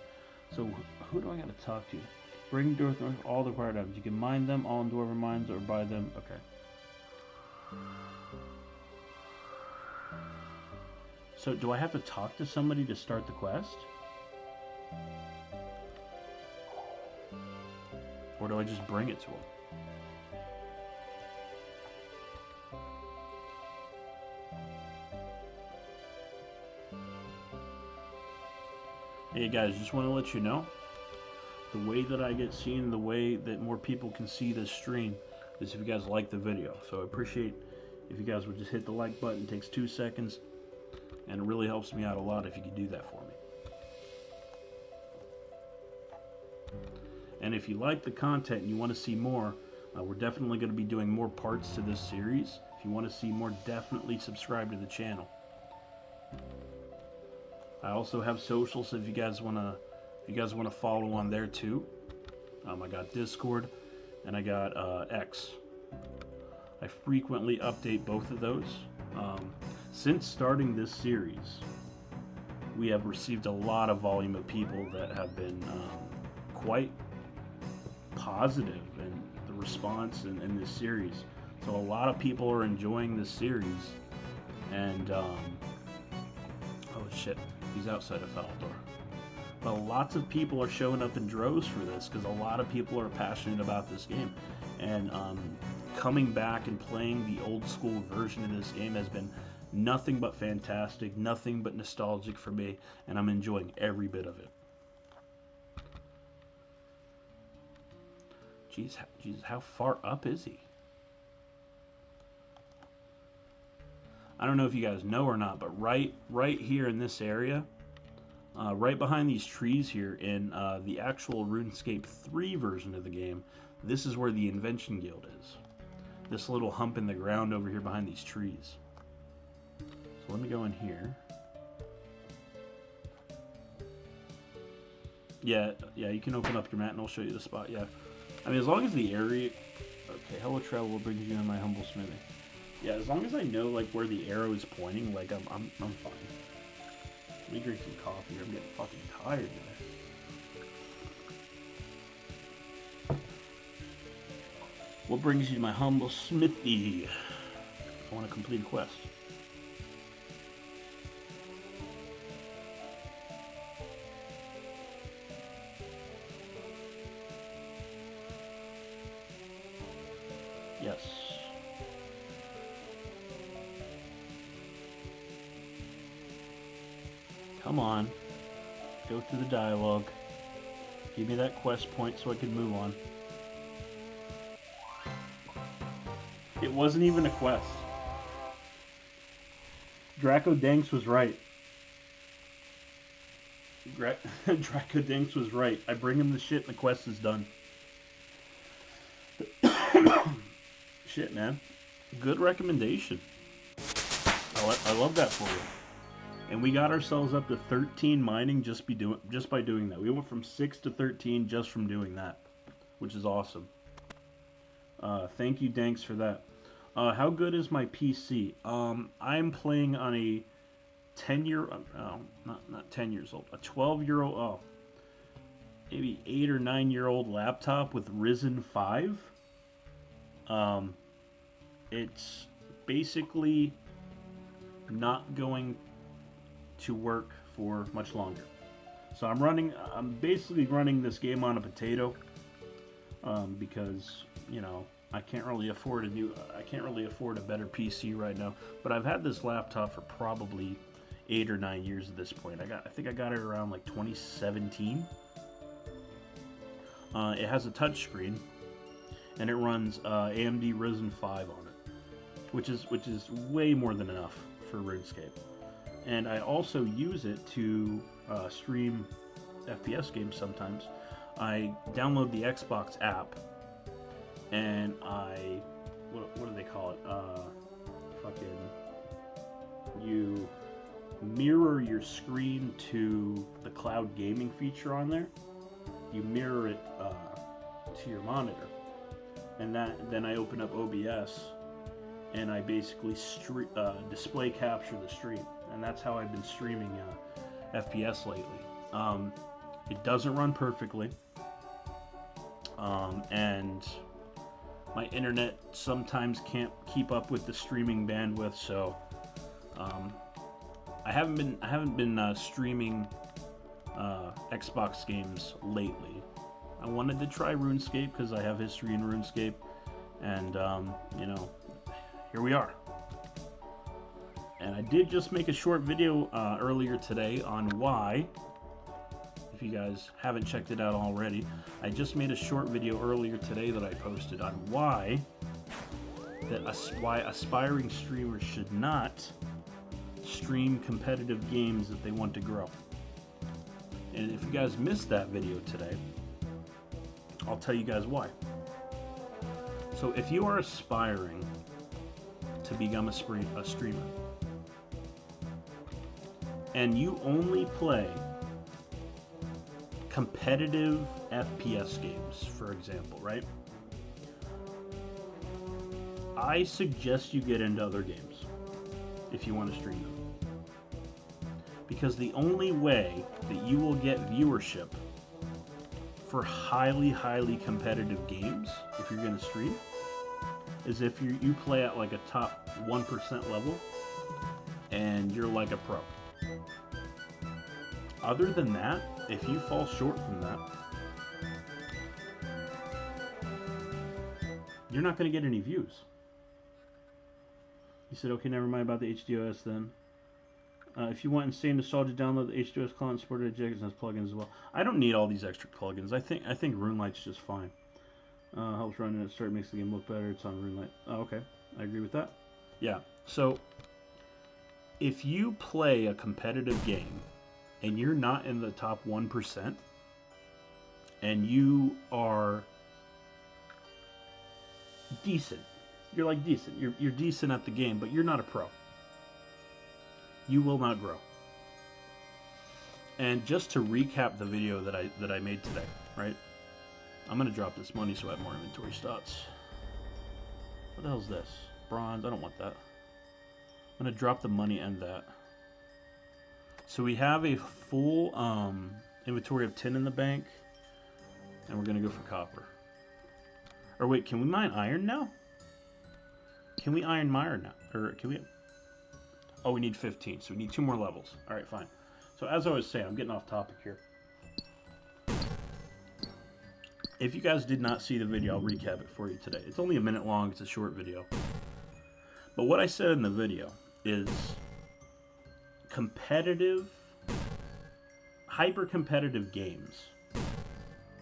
So who do I got to talk to? Bring North all the required items. You can mine them all in Dwarven mines or buy them. Okay. So do I have to talk to somebody to start the quest? Or do I just bring it to them? Hey guys, just want to let you know, the way that I get seen, the way that more people can see this stream is if you guys like the video. So I appreciate if you guys would just hit the like button. It takes 2 seconds. And it really helps me out a lot if you could do that for me. And if you like the content and you want to see more, we're definitely going to be doing more parts to this series. If you want to see more, definitely subscribe to the channel. I also have socials if you guys want to follow on there too. I got Discord and I got X. I frequently update both of those. Since starting this series, we have received a lot of volume of people that have been quite positive in the response in this series. So a lot of people are enjoying this series, and oh shit, he's outside of foul door. But lots of people are showing up in droves for this because a lot of people are passionate about this game, and coming back and playing the old school version of this game has been nothing but fantastic, nothing but nostalgic for me, and I'm enjoying every bit of it. Jeez, how far up is he? I don't know if you guys know or not, but right here in this area, right behind these trees here in the actual RuneScape 3 version of the game, this is where the Invention Guild is. This little hump in the ground over here behind these trees. So let me go in here. Yeah, you can open up your map and I'll show you the spot, yeah. I mean, as long as the area... Okay, hello travel brings you in my humble smithy. Yeah, as long as I know, like, where the arrow is pointing, like, I'm fine. Let me drink some coffee. I'm getting fucking tired today. What brings you to my humble smithy? I want to complete a quest. Yes. Come on. Go through the dialogue. Give me that quest point so I can move on. It wasn't even a quest. Draco Danks was right. Draco Danks was right. I bring him the shit and the quest is done. Shit, man. Good recommendation. I love that for you. And we got ourselves up to 13 mining just by doing that. We went from 6 to 13 just from doing that, which is awesome. Thank you, Danks, for that. How good is my PC? I'm playing on a not 10 years old, a 12-year-old, maybe 8 or 9-year-old laptop with Ryzen 5. It's basically not going to work for much longer. So I'm basically running this game on a potato, because, you know, I can't really afford a better PC right now. But I've had this laptop for probably 8 or 9 years at this point. I think I got it around like 2017. It has a touch screen, and it runs AMD Ryzen 5 on it, which is way more than enough for RuneScape. And I also use it to stream FPS games sometimes. I download the Xbox app, and what do they call it? You mirror your screen to the cloud gaming feature on there. You mirror it to your monitor, and then I open up OBS, and I basically display capture the stream. And that's how I've been streaming FPS lately. It doesn't run perfectly, and my internet sometimes can't keep up with the streaming bandwidth. So I haven't been streaming Xbox games lately. I wanted to try RuneScape because I have history in RuneScape, and you know, here we are. And I did just make a short video earlier today on why, if you guys haven't checked it out already, I just made a short video earlier today that I posted on why aspiring streamers should not stream competitive games that they want to grow. And if you guys missed that video today, I'll tell you guys why. So if you are aspiring to become a streamer, and you only play competitive FPS games, for example, right? I suggest you get into other games if you want to stream them. Because the only way that you will get viewership for highly, highly competitive games, if you're going to stream, is if you play at like a top 1% level and you're like a pro. Other than that, if you fall short from that, you're not going to get any views. He said, okay, never mind about the HDOS then. If you want insane nostalgia, download the HDOS client supported ejectors and has plugins as well. I don't need all these extra plugins. I think RuneLight's just fine. Helps run it, start makes the game look better. It's on RuneLight. Oh, okay, I agree with that. Yeah. So if you play a competitive game and you're not in the top 1%, and you are decent, you're like decent. You're decent at the game, but you're not a pro. You will not grow. And just to recap the video that I made today, right? I'm gonna drop this money so I have more inventory stats. What the hell's this? Bronze, I don't want that. I'm gonna drop the money and that. So we have a full inventory of tin in the bank, and we're gonna go for copper. Or wait, can we mine iron now? Can we iron mire now? Or can we? Oh, we need 15, so we need 2 more levels. All right, fine. So as I was saying, I'm getting off topic here. If you guys did not see the video, I'll recap it for you today. It's only a minute long. It's a short video. But what I said in the video is competitive, hyper-competitive games,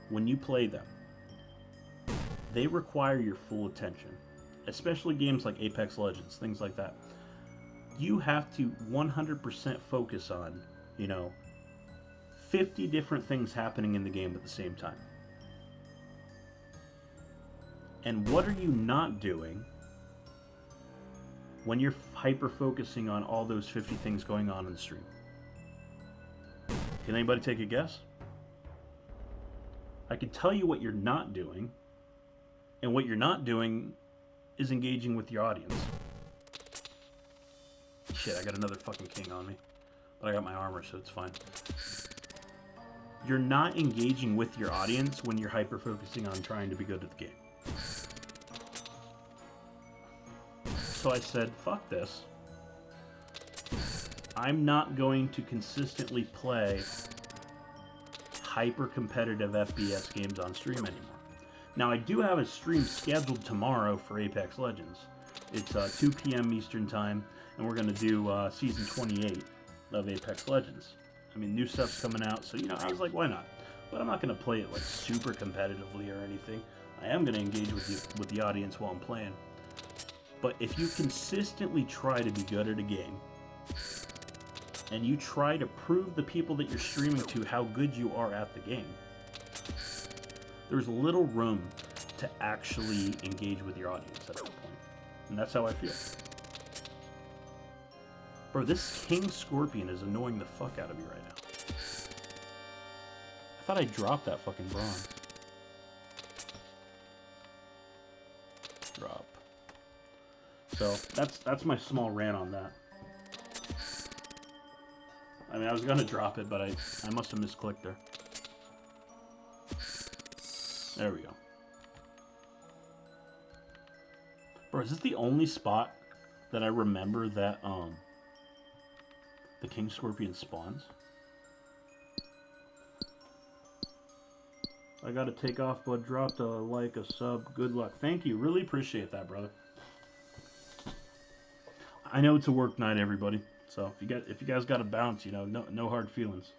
when you play them, they require your full attention. Especially games like Apex Legends, things like that. You have to 100% focus on, 50 different things happening in the game at the same time. And what are you not doing when you're hyper-focusing on all those 50 things going on in the stream? Can anybody take a guess? I can tell you what you're not doing, and what you're not doing is engaging with your audience. Shit, I got another fucking king on me. But I got my armor, so it's fine. You're not engaging with your audience when you're hyper-focusing on trying to be good at the game. So I said, fuck this. I'm not going to consistently play hyper-competitive FPS games on stream anymore. Now, I do have a stream scheduled tomorrow for Apex Legends. It's 2 p.m. Eastern Time, and we're going to do Season 28 of Apex Legends. I mean, new stuff's coming out, so, I was like, why not? But I'm not going to play it, like, super competitively or anything. I am going to engage with the audience while I'm playing. But if you consistently try to be good at a game, and you try to prove the people that you're streaming to how good you are at the game, there's little room to actually engage with your audience at that point. And that's how I feel. Bro, this King Scorpion is annoying the fuck out of me right now. I thought I dropped that fucking bronze. Drop. So, that's my small rant on that. I mean, I was gonna drop it, but I must have misclicked there. There we go. Bro, is this the only spot that I remember that, the King Scorpion spawns? I gotta take off, but dropped a like, a sub. Good luck. Thank you. Really appreciate that, brother. I know it's a work night, everybody. So if you guys gotta bounce, no hard feelings.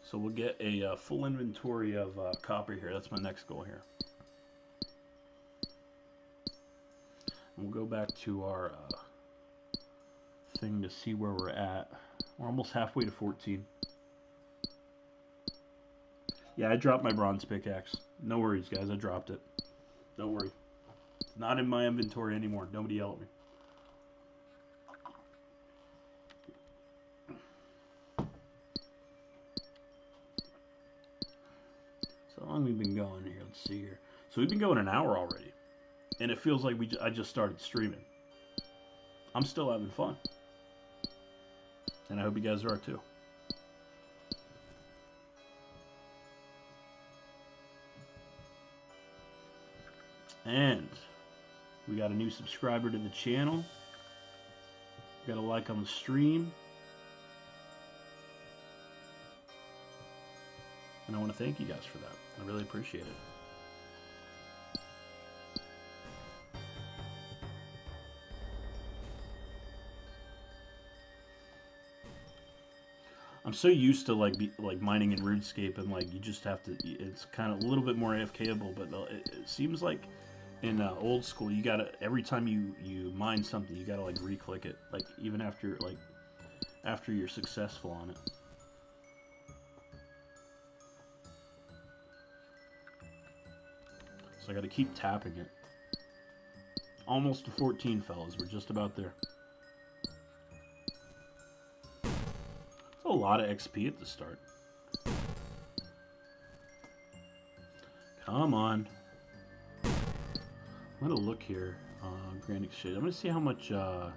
So we'll get a full inventory of copper here. That's my next goal here. And we'll go back to our thing to see where we're at. We're almost halfway to 14. Yeah, I dropped my bronze pickaxe. No worries, guys. I dropped it. Don't worry. It's not in my inventory anymore. Nobody yell at me. So long have we been going here? Let's see here. So we've been going an hour already, and it feels like I just started streaming. I'm still having fun, and I hope you guys are too. And we got a new subscriber to the channel. Got a like on the stream. And I want to thank you guys for that. I really appreciate it. I'm so used to like mining in Runescape, and like you just have to. It's kind of a little bit more AFKable, but it seems like in old school you gotta, every time you mine something, you gotta like re-click it, like even after you're successful on it. So I gotta keep tapping it. Almost to 14, fellas. We're just about there. It's a lot of XP at the start. Come on. I'm gonna look here. Grand Exchange. I'm gonna see how much iron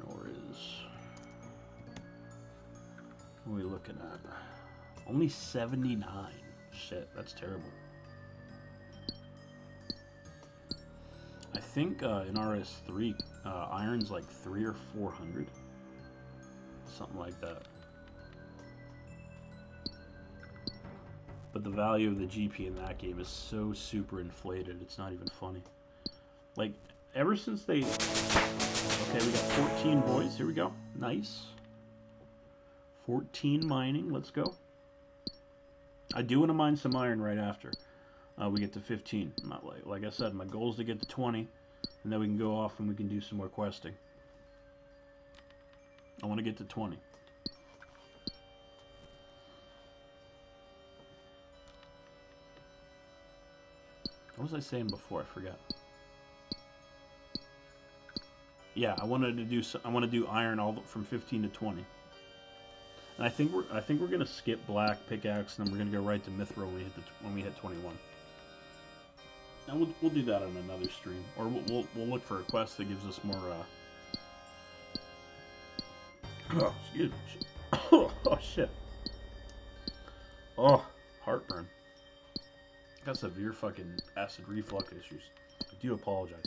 ore is. What are we looking at? Only 79. Shit, that's terrible. I think in RS3, iron's like 300 or 400. Something like that. But the value of the GP in that game is so super inflated, it's not even funny. Like, ever since they... Okay, we got 14 boys. Here we go. Nice. 14 mining. Let's go. I do want to mine some iron right after we get to 15. Not like I said, my goal is to get to 20, and then we can go off and we can do some more questing. I want to get to 20. What was I saying before? I forgot. Yeah, I want to do iron from 15 to 20. And I think we're gonna skip black pickaxe, and then we're gonna go right to mithril when we hit 21. And we'll do that on another stream, or we'll look for a quest that gives us more. Oh, excuse me. Oh shit. Oh, heartburn. I got severe fucking acid reflux issues. I do apologize.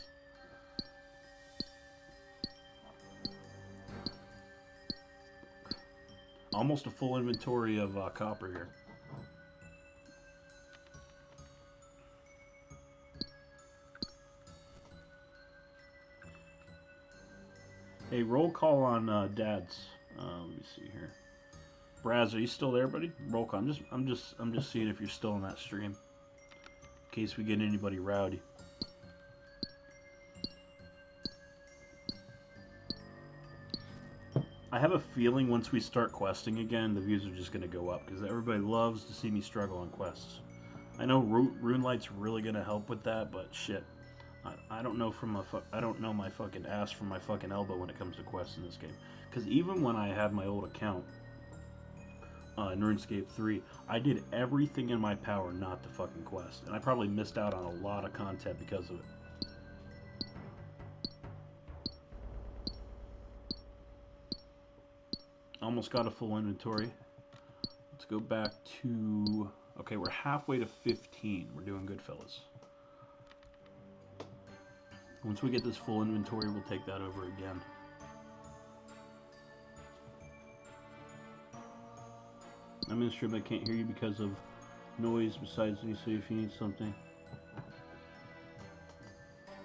Almost a full inventory of copper here. Hey, roll call on Dad's. Let me see here. Braz, are you still there, buddy? Roll call. I'm just seeing if you're still in that stream, in case we get anybody rowdy. I have a feeling once we start questing again, the views are just going to go up, because everybody loves to see me struggle on quests. I know Runelight's really going to help with that, but shit, I don't know I don't know my fucking ass from my fucking elbow when it comes to quests in this game. Because even when I had my old account in RuneScape 3, I did everything in my power not to fucking quest, and I probably missed out on a lot of content because of it. Almost got a full inventory. Let's go back to... Okay, we're halfway to 15. We're doing good, fellas. Once we get this full inventory, we'll take that over again. I'm in the stream, I can't hear you because of noise besides me, so if you need something.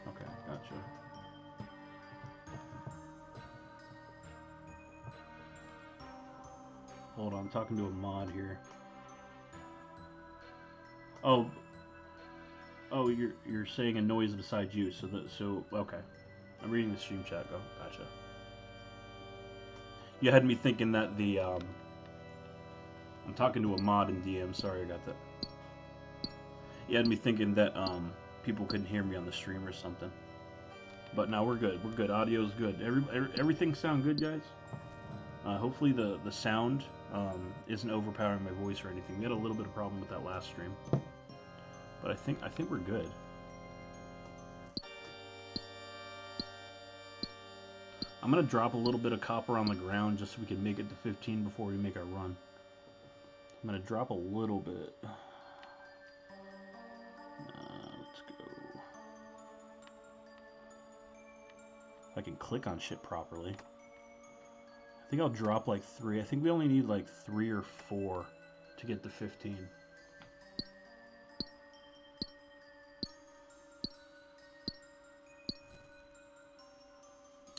Okay, gotcha. Hold on, I'm talking to a mod here. Oh, you're saying a noise beside you, so okay. I'm reading the stream chat. Oh, gotcha. You had me thinking that the I'm talking to a mod in DM. Sorry, I got that. You had me thinking that people couldn't hear me on the stream or something. But now we're good. We're good. Audio's good. Everything sound good, guys. Hopefully the sound isn't overpowering my voice or anything. We had a little bit of problem with that last stream, but I think we're good. I'm gonna drop a little bit of copper on the ground just so we can make it to 15 before we make our run. I'm gonna drop a little bit. Let's go. If I can click on shit properly. I think I'll drop like 3. I think we only need like 3 or 4 to get to 15.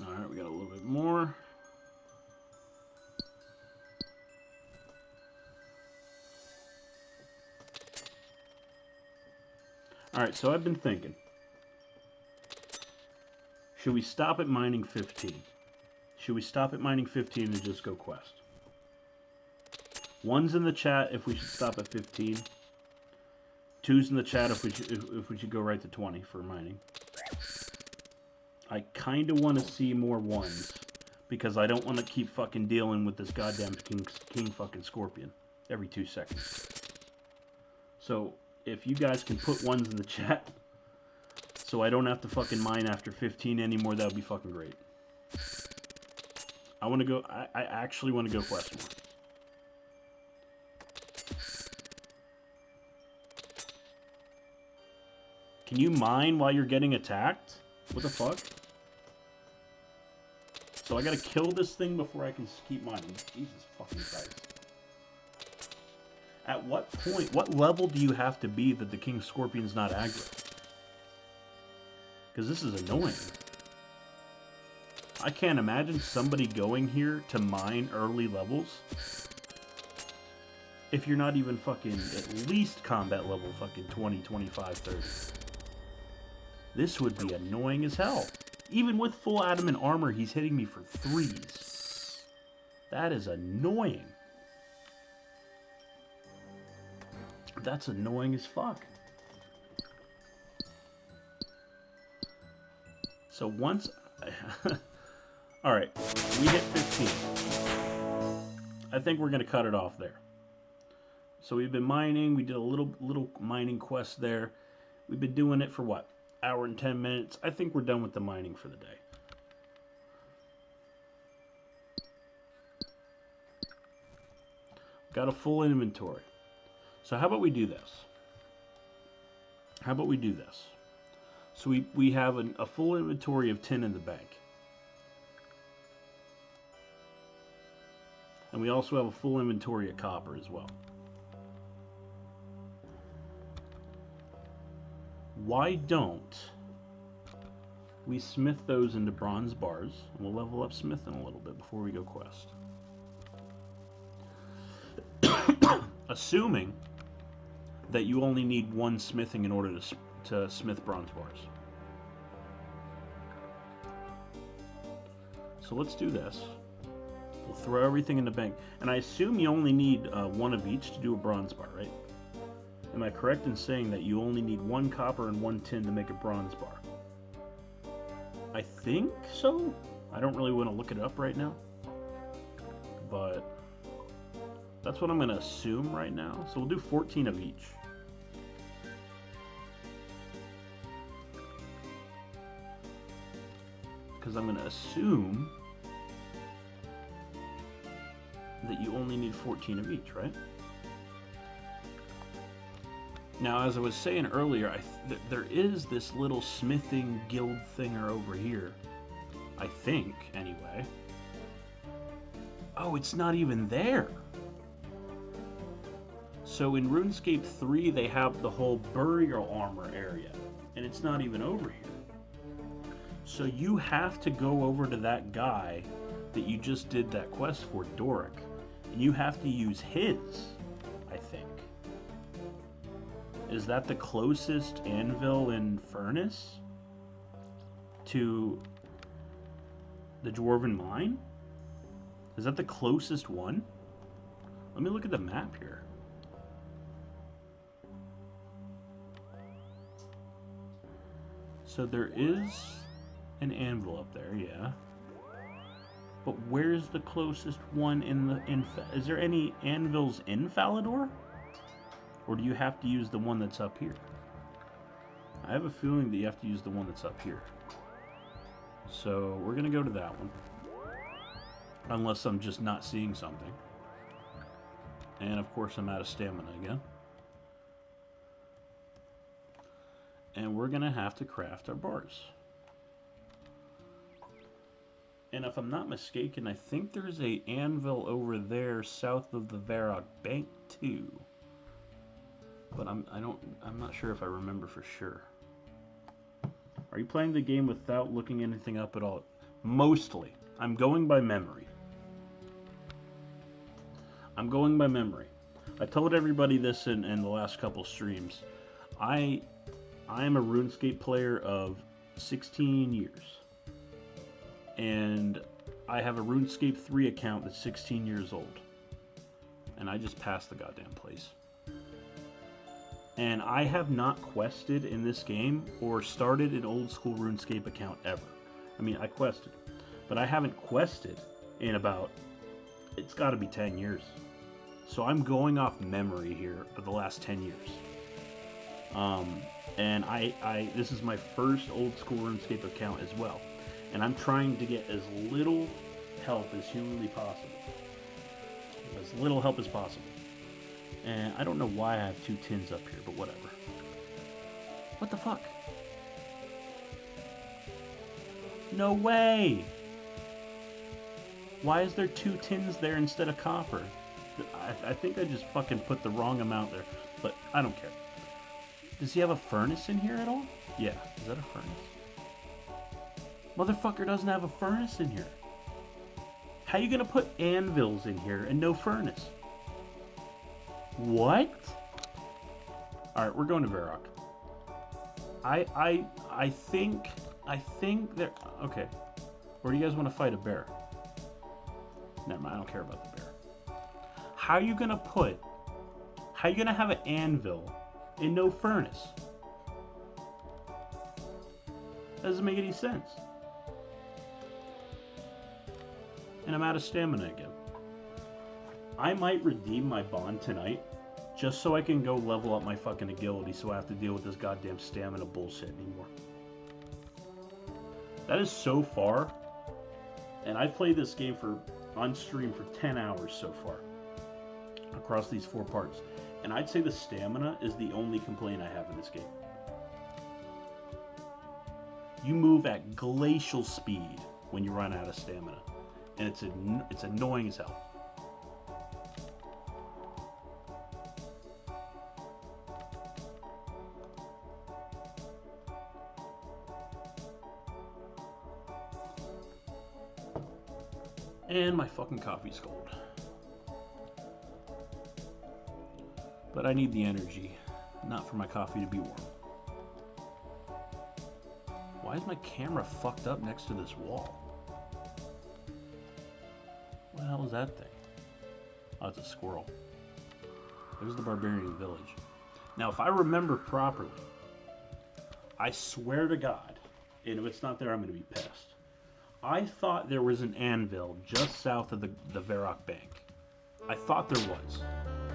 Alright, we got a little bit more. Alright, so I've been thinking. Should we stop at mining 15? Should we stop at mining 15 and just go quest? One's in the chat if we should stop at 15. Two's in the chat if we should go right to 20 for mining. I kind of want to see more ones because I don't want to keep fucking dealing with this goddamn king fucking scorpion every 2 seconds. So if you guys can put ones in the chat so I don't have to fucking mine after 15 anymore, that would be fucking great. I want to go, I actually want to go quest more. Can you mine while you're getting attacked? What the fuck? So I gotta kill this thing before I can keep mining. Jesus fucking Christ. At what point, what level do you have to be that the King Scorpion's not aggro? Because this is annoying. I can't imagine somebody going here to mine early levels if you're not even fucking at least combat level fucking 20, 25, 30. This would be annoying as hell. Even with full adamant armor, he's hitting me for 3s. That is annoying. That's annoying as fuck. So once... Alright, we hit 15. I think we're going to cut it off there. So we've been mining. We did a little mining quest there. We've been doing it for what? Hour and 10 minutes. I think we're done with the mining for the day. Got a full inventory. So how about we do this? How about we do this? So we have a full inventory of tin in the bank. And we also have a full inventory of copper as well. Why don't we smith those into bronze bars? And we'll level up smithing a little bit before we go quest. Assuming that you only need 1 smithing in order to smith bronze bars. So let's do this. We'll throw everything in the bank. And I assume you only need 1 of each to do a bronze bar, right? Am I correct in saying that you only need 1 copper and 1 tin to make a bronze bar? I think so. I don't really want to look it up right now. But that's what I'm going to assume right now. So we'll do 14 of each. Because I'm going to assume that you only need 14 of each, right? Now, as I was saying earlier, there is this little smithing guild thinger over here. I think, anyway. Oh, it's not even there. So in RuneScape 3, they have the whole burial armor area, and it's not even over here. So you have to go over to that guy that you just did that quest for, Doric, and you have to use his, I think. Is that the closest anvil and furnace to the Dwarven Mine? Is that the closest one? Let me look at the map here. So there is an anvil up there, yeah. But where's the closest one in the... Is there any anvils in Falador? Or do you have to use the one that's up here? I have a feeling that you have to use the one that's up here. So we're going to go to that one. Unless I'm just not seeing something. And of course I'm out of stamina again. And we're going to have to craft our bars. And if I'm not mistaken, I think there's a anvil over there south of the Varrock Bank too. But I'm not sure if I remember for sure. Are you playing the game without looking anything up at all? Mostly. I'm going by memory. I'm going by memory. I told everybody this in the last couple streams. I am a RuneScape player of 16 years. And I have a RuneScape 3 account that's 16 years old. And I just passed the goddamn place. And I have not quested in this game or started an old school RuneScape account ever. I mean, I quested. But I haven't quested in about, it's got to be 10 years. So I'm going off memory here of the last 10 years. And this is my first old school RuneScape account as well. And I'm trying to get as little help as humanly possible. As little help as possible. And I don't know why I have 2 tins up here, but whatever. What the fuck? No way! Why is there 2 tins there instead of copper? I think I just fucking put the wrong amount there, but I don't care. Does he have a furnace in here at all? Yeah, is that a furnace? Motherfucker doesn't have a furnace in here. How you gonna put anvils in here and no furnace? What? Alright, we're going to Varrock. I think there... Okay. Or do you guys want to fight a bear? Never mind, I don't care about the bear. How are you gonna put... How are you gonna have an anvil and no furnace? That doesn't make any sense. And I'm out of stamina again. I might redeem my bond tonight just so I can go level up my fucking agility so I have to deal with this goddamn stamina bullshit anymore. That is so far. And I've played this game on stream for 10 hours so far. Across these 4 parts. And I'd say the stamina is the only complaint I have in this game. You move at glacial speed when you run out of stamina. And it's annoying as hell. And my fucking coffee's cold. But I need the energy, not for my coffee to be warm. Why is my camera fucked up next to this wall? What the hell is that thing? Oh, it's a squirrel. There's the barbarian village. Now, if I remember properly, I swear to God, and if it's not there, I'm going to be pissed. I thought there was an anvil just south of the Varrock Bank. I thought there was.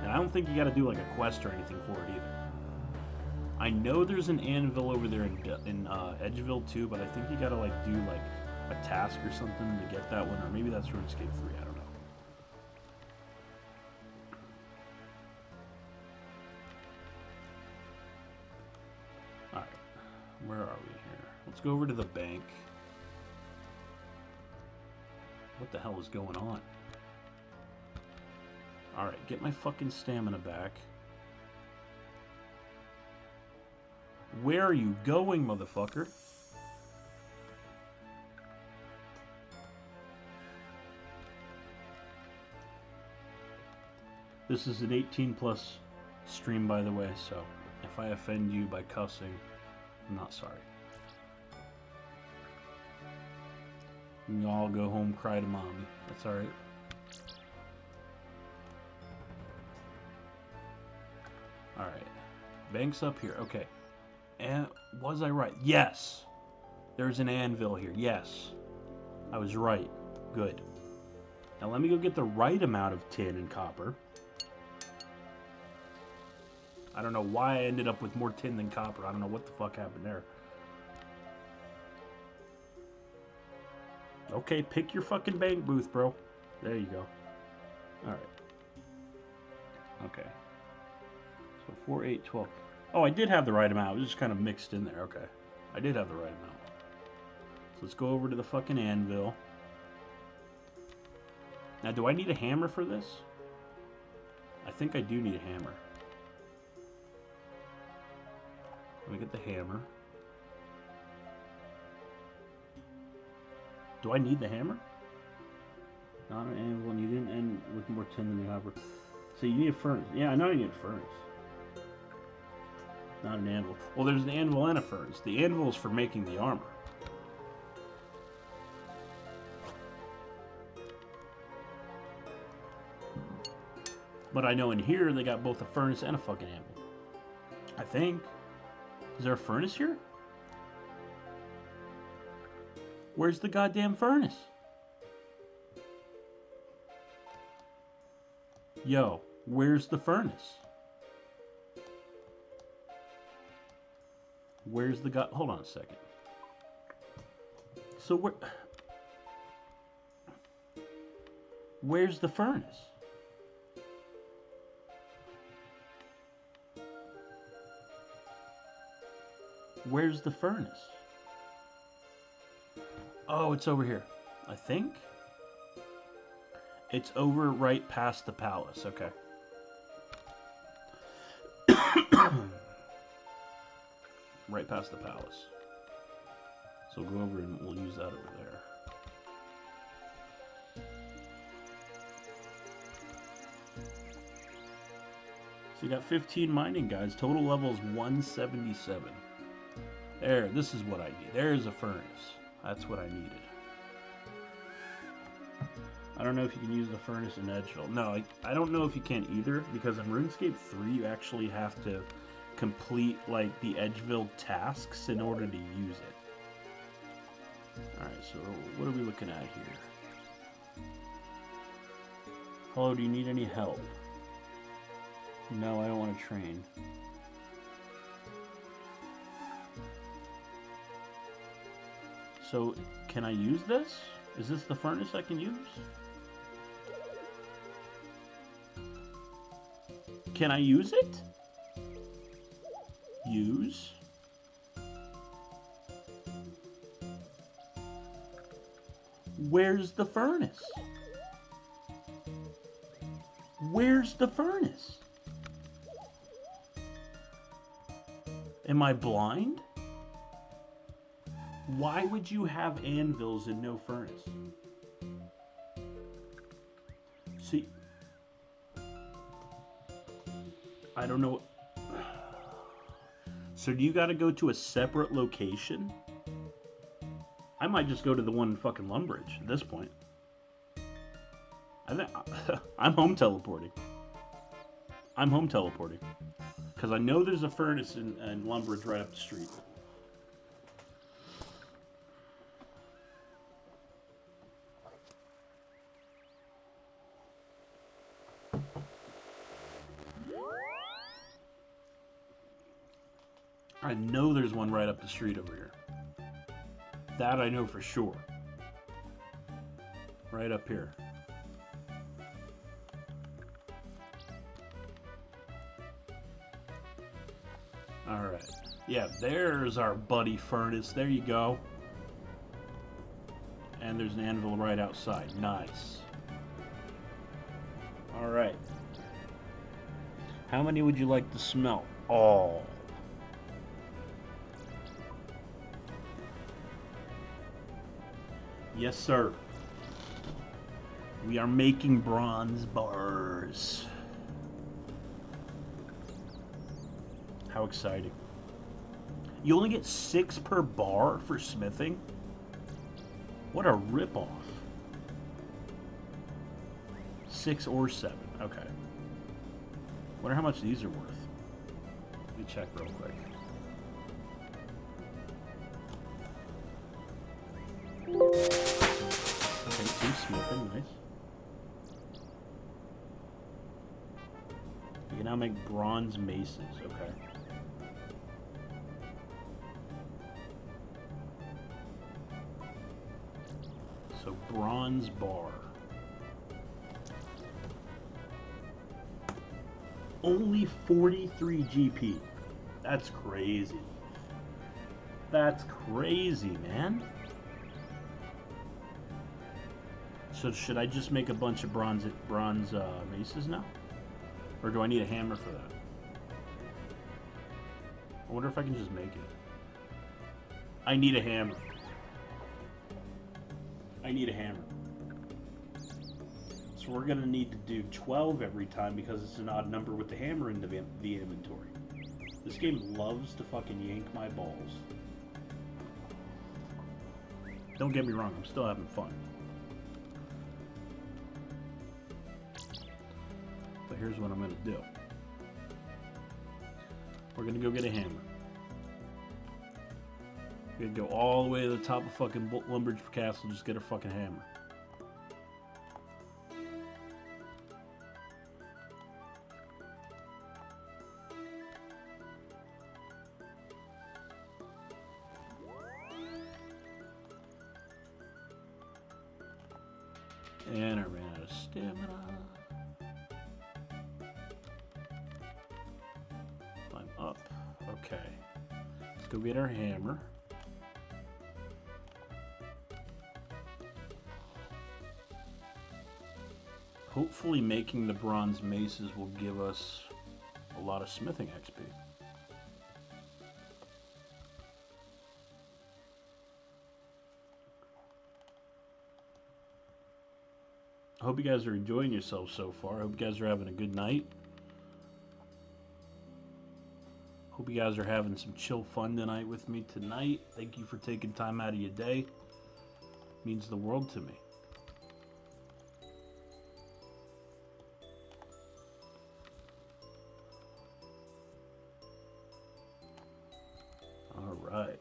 And I don't think you got to do like a quest or anything for it either. I know there's an anvil over there in Edgeville too, but I think you got to like do like a task or something to get that one, or maybe that's RuneScape 3, I don't know. Alright, where are we here? Let's go over to the bank. What the hell is going on? Alright, get my fucking stamina back. Where are you going, motherfucker? This is an 18+ stream, by the way, so if I offend you by cussing, I'm not sorry. You can all go home, cry to mommy. That's alright. Alright. Bank's up here. Okay. And was I right? Yes! There's an anvil here. Yes. I was right. Good. Now let me go get the right amount of tin and copper. I don't know why I ended up with more tin than copper. I don't know what the fuck happened there. Okay, pick your fucking bank booth, bro. There you go. Alright. Okay. So 4, 8, 12. Oh, I did have the right amount. It was just kind of mixed in there. Okay. I did have the right amount. So let's go over to the fucking anvil. Now, do I need a hammer for this? I think I do need a hammer. Let me get the hammer. Do I need the hammer? Not an anvil, and you didn't end with more tin than the copper. So you need a furnace. Yeah, I know you need a furnace. Not an anvil. Well, there's an anvil and a furnace. The anvil is for making the armor. But I know in here they got both a furnace and a fucking anvil. I think. Is there a furnace here? Where's the goddamn furnace? Yo, where's the furnace? Where's the god? Hold on a second. So where's the furnace? Where's the furnace? Oh, it's over here. I think. It's over right past the palace. Okay. Right past the palace. So go over and we'll use that over there. So you got 15 mining guys. Total level is 177. There, this is what I need. There's a furnace. That's what I needed. I don't know if you can use the furnace in Edgeville. No, I don't know if you can either, because in RuneScape 3 you actually have to complete like the Edgeville tasks in order to use it. Alright, so what are we looking at here? Hello, do you need any help? No, I don't want to train. So, can I use this? Is this the furnace I can use? Can I use it? Use. Where's the furnace? Where's the furnace? Am I blind? Why would you have anvils and no furnace? See, I don't know. So do you got to go to a separate location? I might just go to the one in fucking Lumbridge at this point. I think I'm home teleporting. I'm home teleporting because I know there's a furnace in Lumbridge right up the street. I know there's one right up the street over here. That I know for sure. Right up here. Alright. Yeah, there's our buddy furnace. There you go. And there's an anvil right outside. Nice. Alright. How many would you like to smelt? All. Yes, sir. We are making bronze bars. How exciting. You only get 6 per bar for smithing? What a ripoff. 6 or 7. Okay. Wonder how much these are worth. Let me check real quick. Okay, 2 smithing, nice. You can now make bronze maces, okay. So bronze bar. Only 43 GP. That's crazy. That's crazy, man. So should I just make a bunch of bronze maces now? Or do I need a hammer for that? I wonder if I can just make it. I need a hammer. I need a hammer. So we're going to need to do 12 every time because it's an odd number with the hammer in the inventory. This game loves to fucking yank my balls. Don't get me wrong, I'm still having fun. But here's what I'm going to do. We're going to go get a hammer. We're going to go all the way to the top of fucking Lumbridge Castle, just get a fucking hammer. And I ran out of stamina. Climb up. Okay. Let's go get our hammer. Hopefully making the bronze maces will give us a lot of smithing XP. I hope you guys are enjoying yourselves so far. I hope you guys are having a good night. Hope you guys are having some chill fun tonight with me tonight. Thank you for taking time out of your day. It means the world to me. Alright.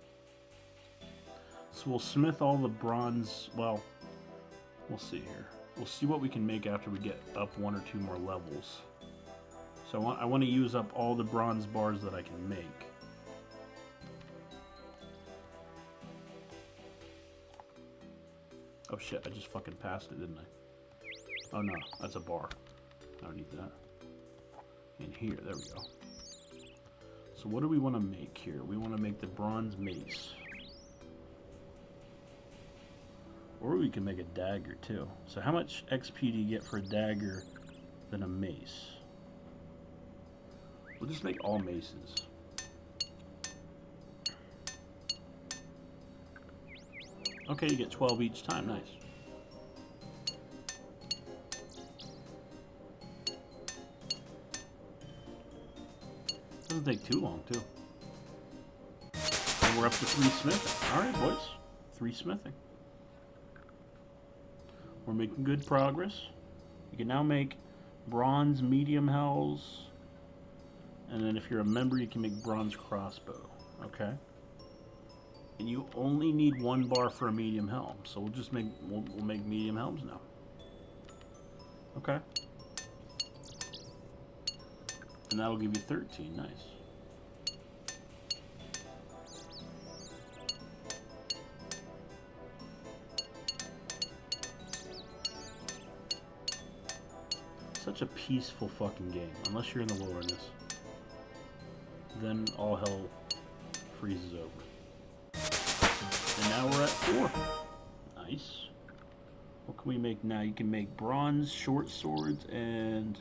So we'll smith all the bronze, well, we'll see here. We'll see what we can make after we get up 1 or 2 more levels. So I want to use up all the bronze bars that I can make. Oh shit, I just fucking passed it, didn't I? Oh no, that's a bar. I don't need that. In here, there we go. So what do we want to make here? We want to make the bronze mace. Or we can make a dagger too. So how much XP do you get for a dagger than a mace? We'll just make all maces. Okay, you get 12 each time. Nice. Doesn't take too long, too. And we're up to 3 smithing. Alright, boys. 3 smithing. We're making good progress. You can now make bronze medium hells. And then if you're a member, you can make bronze crossbow. Okay? And you only need 1 bar for a medium helm. So we'll just make we'll make medium helms now. Okay. And that'll give you 13. Nice. Such a peaceful fucking game, unless you're in the wilderness. Then all hell freezes over. And now we're at 4. Nice. What can we make now? You can make bronze short swords and...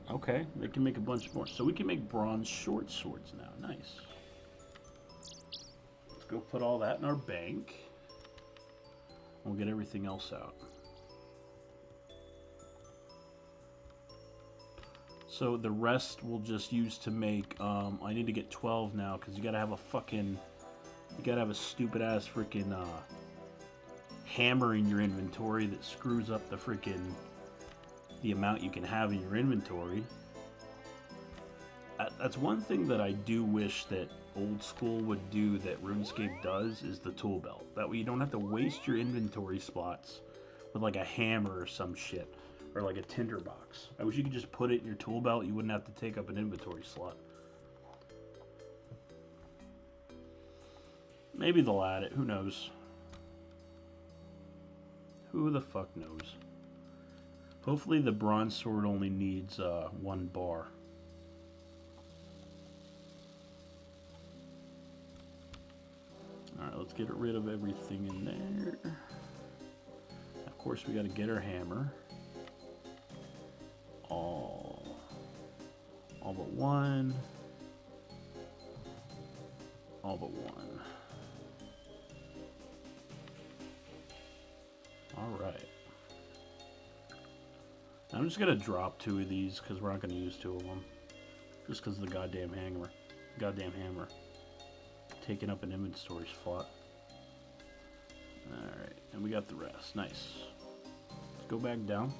Okay, they can make a bunch more. So we can make bronze short swords now. Nice. Let's go put all that in our bank. We'll get everything else out. So the rest we'll just use to make, I need to get 12 now, because you gotta have a fucking, you gotta have a stupid ass freaking, hammer in your inventory that screws up the freaking, the amount you can have in your inventory. That's one thing that I do wish that old school would do that RuneScape does, is the tool belt. That way you don't have to waste your inventory spots with like a hammer or some shit. Or like a tinderbox. I wish you could just put it in your tool belt. You wouldn't have to take up an inventory slot. Maybe they'll add it. Who knows? Who the fuck knows? Hopefully the bronze sword only needs 1 bar. Alright, let's get rid of everything in there. Of course, we got to get our hammer. All but one. All but one. Alright. I'm just going to drop 2 of these because we're not going to use 2 of them. Just because of the goddamn hammer. Taking up an inventory slot. Alright, and we got the rest. Nice. Let's go back down.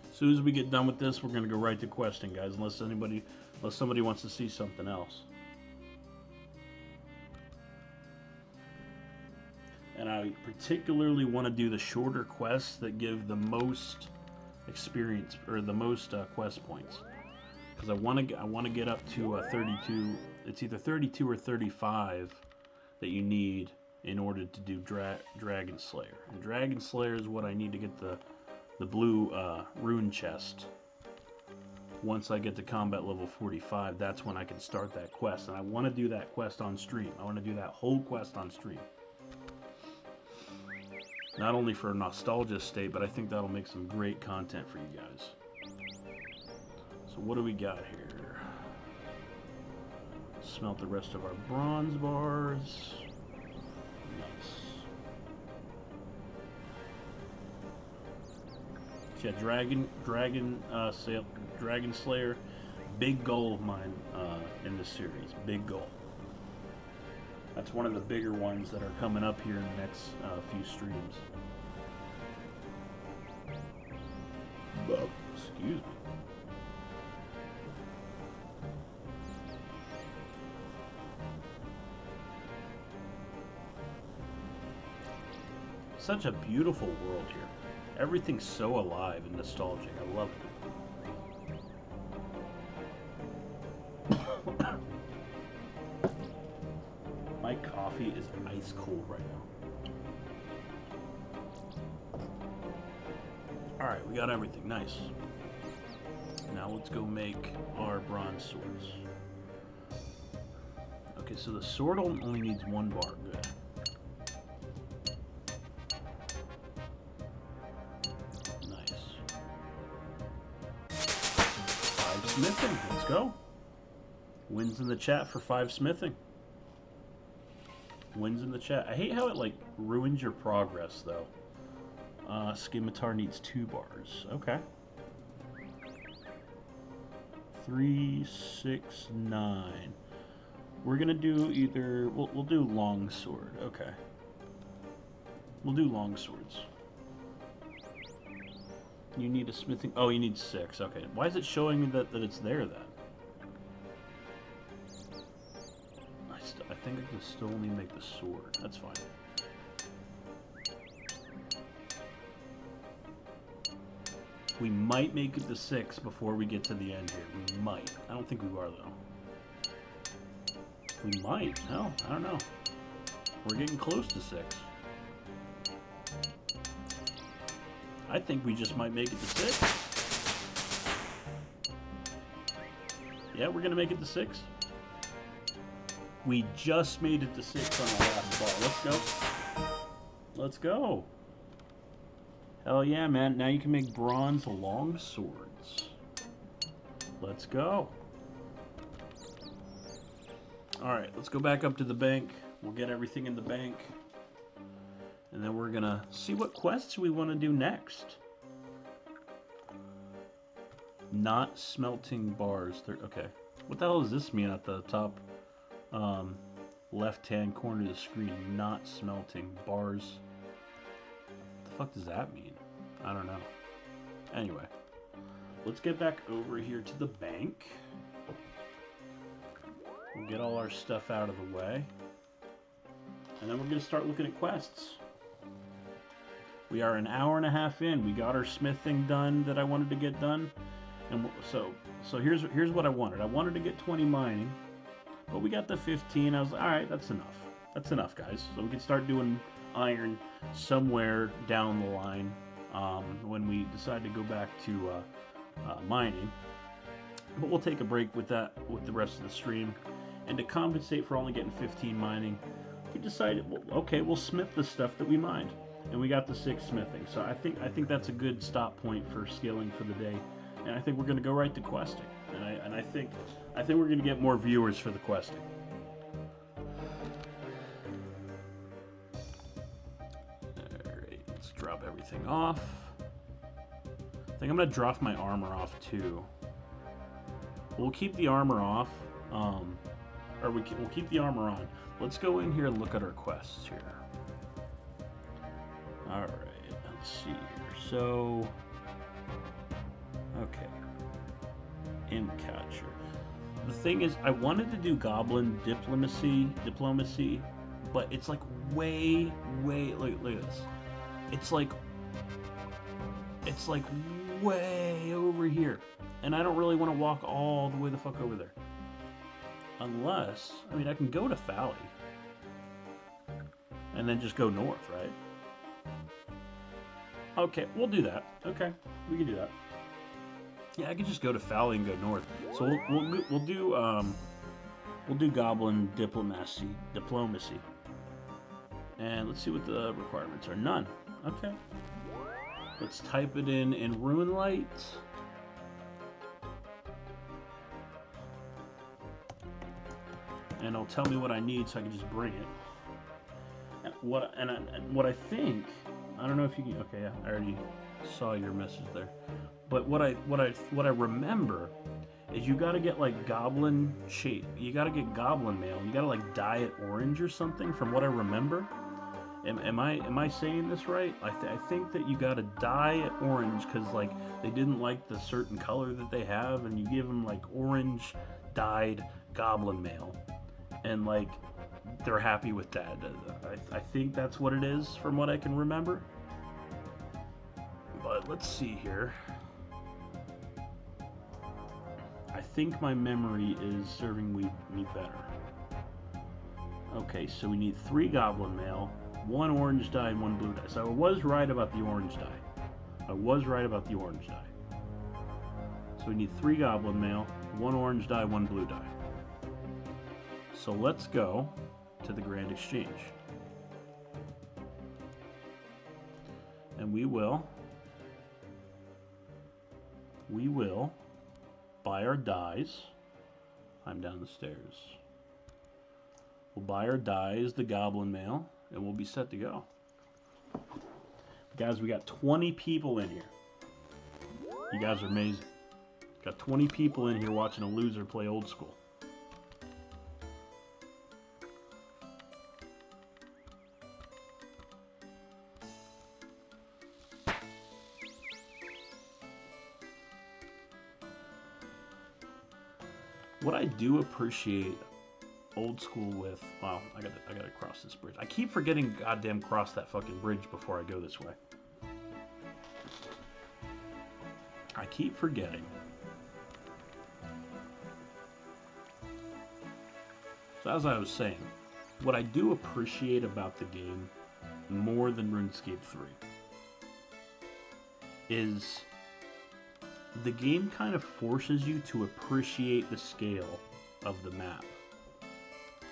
As soon as we get done with this, we're going to go right to questing, guys, unless somebody wants to see something else. And I particularly want to do the shorter quests that give the most experience, or the most quest points, because I want to get up to 32. It's either 32 or 35 that you need in order to do Dragon Slayer. And Dragon Slayer is what I need to get the blue rune chest. Once I get to combat level 45, that's when I can start that quest. And I want to do that quest on stream. I want to do that whole quest on stream. Not only for a nostalgia state, but I think that'll make some great content for you guys. So what do we got here? Smelt the rest of our bronze bars. Nice. Yeah, Dragon Slayer, big goal of mine in this series. Big goal. That's one of the bigger ones that are coming up here in the next few streams. Excuse me. Such a beautiful world here. Everything's so alive and nostalgic. I love it. My coffee is ice cold right now. Alright, we got everything. Nice. Now let's go make our bronze swords. Okay, so the sword only needs 1 bar. Good. Smithing, let's go. Wins in the chat for 5 smithing. Wins in the chat. I hate how it like ruins your progress though. Scimitar needs 2 bars. Okay. 3, 6, 9. We're gonna do either. We'll do longsword. Okay. We'll do long swords. You need a smithing... Oh, you need 6. Okay. Why is it showing me that it's there, then? I think I can still only make the sword. That's fine. We might make it to 6 before we get to the end here. We might. I don't think we are, though. We might. No, I don't know. We're getting close to 6. I think we just might make it to 6. Yeah, we're going to make it to 6. We just made it to 6 on the last bar. Let's go. Let's go. Hell yeah, man. Now you can make bronze long swords. Let's go. Alright, let's go back up to the bank. We'll get everything in the bank. And then we're gonna see what quests we want to do next. Not smelting bars. Okay. What the hell does this mean at the top left-hand corner of the screen? Not smelting bars. What the fuck does that mean? I don't know. Anyway. Let's get back over here to the bank. We'll get all our stuff out of the way. And then we're going to start looking at quests. We are an hour and a half in. We got our smithing done that I wanted to get done. And so here's what I wanted. I wanted to get 20 mining, but we got the 15. I was like, all right, that's enough. That's enough, guys. So we can start doing iron somewhere down the line when we decide to go back to mining. But we'll take a break with that with the rest of the stream. And to compensate for only getting 15 mining, we decided, well, okay, we'll smith the stuff that we mined. And we got the 6 smithing. So I think that's a good stop point for skilling for the day. And I think we're going to go right to questing. And I think we're going to get more viewers for the questing. Alright, let's drop everything off. I think I'm going to drop my armor off too. We'll keep the armor off. We'll keep the armor on. Let's go in here and look at our quests here. Alright, let's see here. So, okay. Imp catcher. The thing is, I wanted to do goblin diplomacy, but it's like way, look at this. It's like way over here. And I don't really want to walk all the way the fuck over there. Unless, I mean, I can go to Fally. And then just go north, right? Okay, we'll do that. Okay, we can do that. Yeah, I could just go to Fally and go north. So we'll do goblin diplomacy. And let's see what the requirements are. None. Okay. Let's type it in Runelight. And it'll tell me what I need, so I can just bring it. And what I think, I don't know if you can. Okay, yeah, I already saw your message there. But what I remember is you gotta get like goblin shape. You gotta get goblin mail. You gotta like dye it orange or something. From what I remember, am I saying this right? I think that you gotta dye it orange because like they didn't like the certain color that they have, and you give them like orange dyed goblin mail, and like they're happy with that. I think that's what it is from what I can remember. But let's see here. I think my memory is serving me better. Okay, so we need 3 goblin mail, 1 orange dye, and 1 blue dye. So I was right about the orange dye. So we need 3 goblin mail, 1 orange dye, 1 blue dye. So let's go to the Grand Exchange. And we will buy our dyes. I'm down the stairs. We'll buy our dyes, the goblin mail, and we'll be set to go. Guys, we got 20 people in here. You guys are amazing. Got 20 people in here watching a loser play old school. What I do appreciate old school with, wow, I gotta cross this bridge. I keep forgetting goddamn cross that fucking bridge before I go this way. I keep forgetting. So as I was saying, what I do appreciate about the game more than RuneScape 3 is the game kind of forces you to appreciate the scale of the map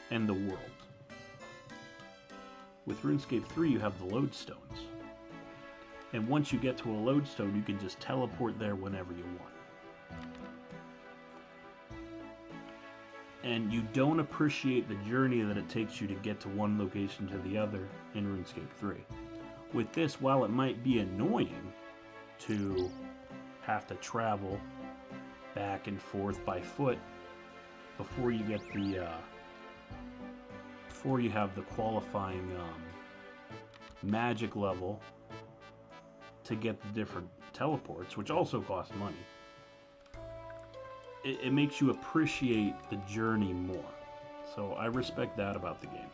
and the world. With RuneScape 3, you have the lodestones. And once you get to a lodestone, you can just teleport there whenever you want. And you don't appreciate the journey that it takes you to get to one location to the other in RuneScape 3. With this, while it might be annoying to have to travel back and forth by foot before you get the before you have the qualifying magic level to get the different teleports, which also cost money, it makes you appreciate the journey more. So I respect that about the game.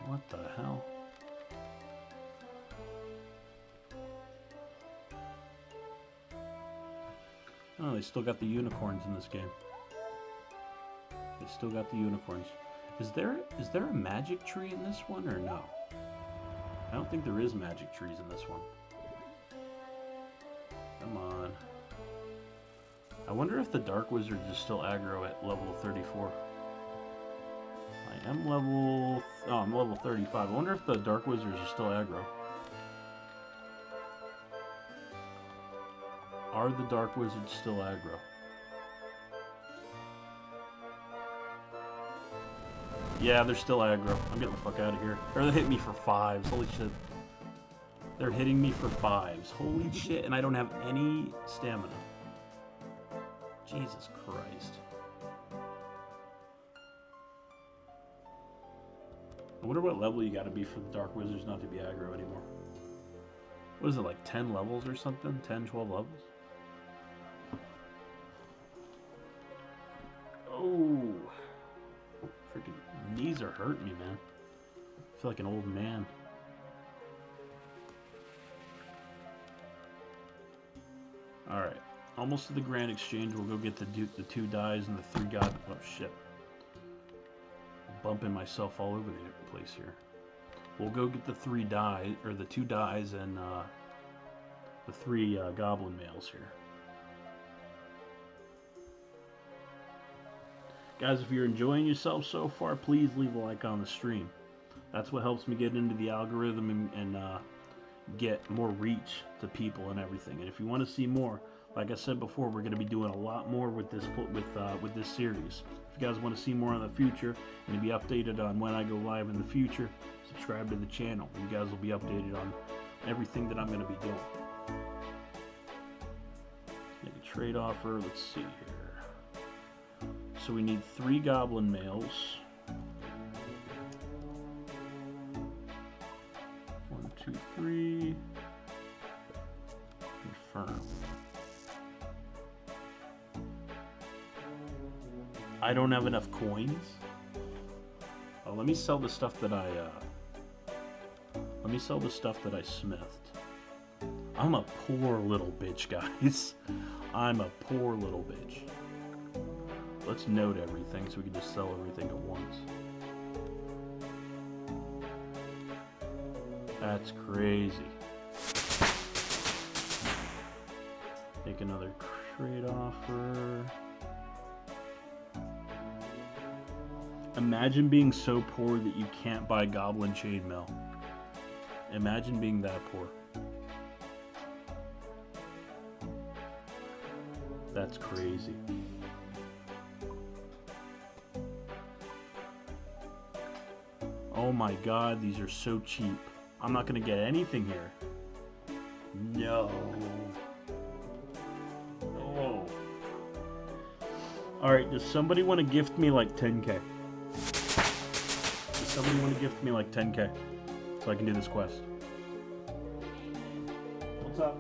What the hell? Oh, they still got the unicorns in this game. They still got the unicorns. Is there a magic tree in this one or no? I don't think there is magic trees in this one. Come on. I wonder if the Dark Wizard is still aggro at level 34. I am level... Oh, I'm level 35. I wonder if the Dark Wizards are still aggro. Are the Dark Wizards still aggro? Yeah, they're still aggro. I'm getting the fuck out of here. Or they hit me for 5s. Holy shit. They're hitting me for 5s. Holy shit. And I don't have any stamina. Jesus Christ. I wonder what level you gotta be for the Dark Wizards not to be aggro anymore. What is it, like 10 levels or something? 10, 12 levels? Oh. Freaking knees are hurting me, man. I feel like an old man. Alright. Almost to the Grand Exchange. We'll go get the 2 dies and the 3 god... Oh, shit. Bumping myself all over the place here. We'll go get the 3 dies, or the 2 dies and the 3 goblin males here. Guys, if you're enjoying yourself so far, please leave a like on the stream. That's what helps me get into the algorithm and get more reach to people and everything. And if you want to see more, like I said before, we're going to be doing a lot more with this series. If you guys want to see more in the future and to be updated on when I go live in the future, subscribe to the channel. You guys will be updated on everything that I'm going to be doing. Make a trade offer. Let's see here. So we need 3 goblin males. 1, 2, 3. Confirm. I don't have enough coins. Oh, let me sell the stuff that I smithed. I'm a poor little bitch, guys. I'm a poor little bitch. Let's note everything so we can just sell everything at once. That's crazy. Make another trade offer. Imagine being so poor that you can't buy Goblin Chainmail. Imagine being that poor. That's crazy. Oh my god, these are so cheap. I'm not gonna get anything here. No. Oh. Alright, does somebody want to gift me like 10k? Does somebody want to gift me like 10k? So I can do this quest. What's up?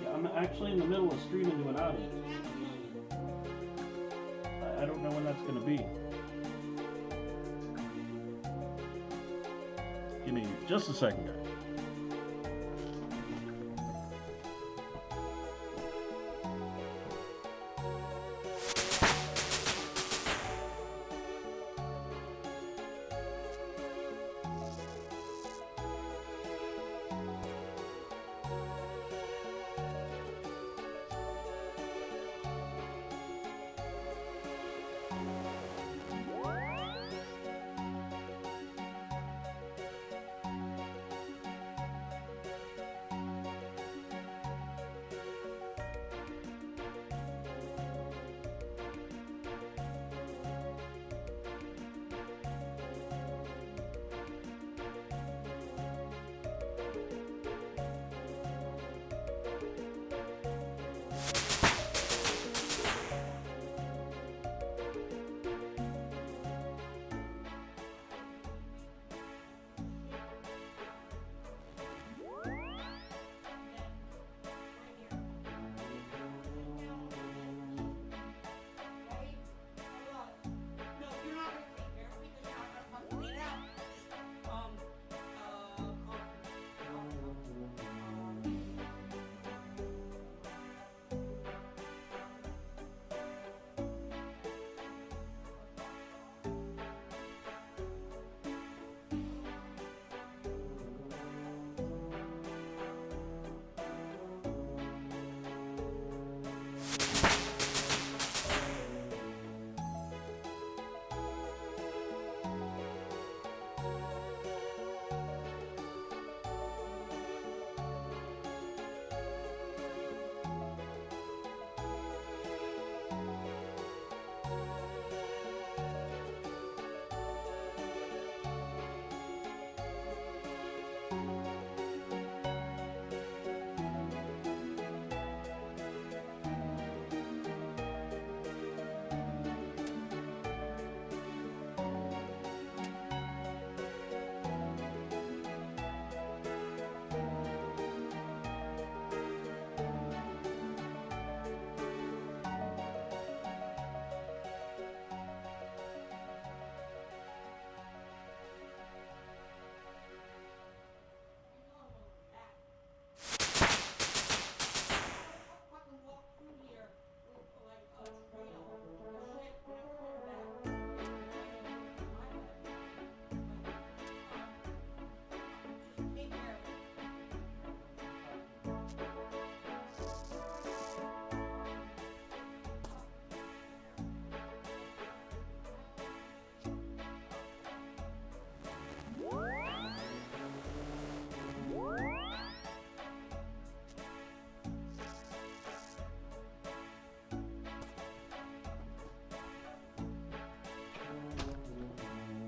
Yeah, I'm actually in the middle of streaming to an audience. I don't know when that's gonna be. Give me just a second, guys.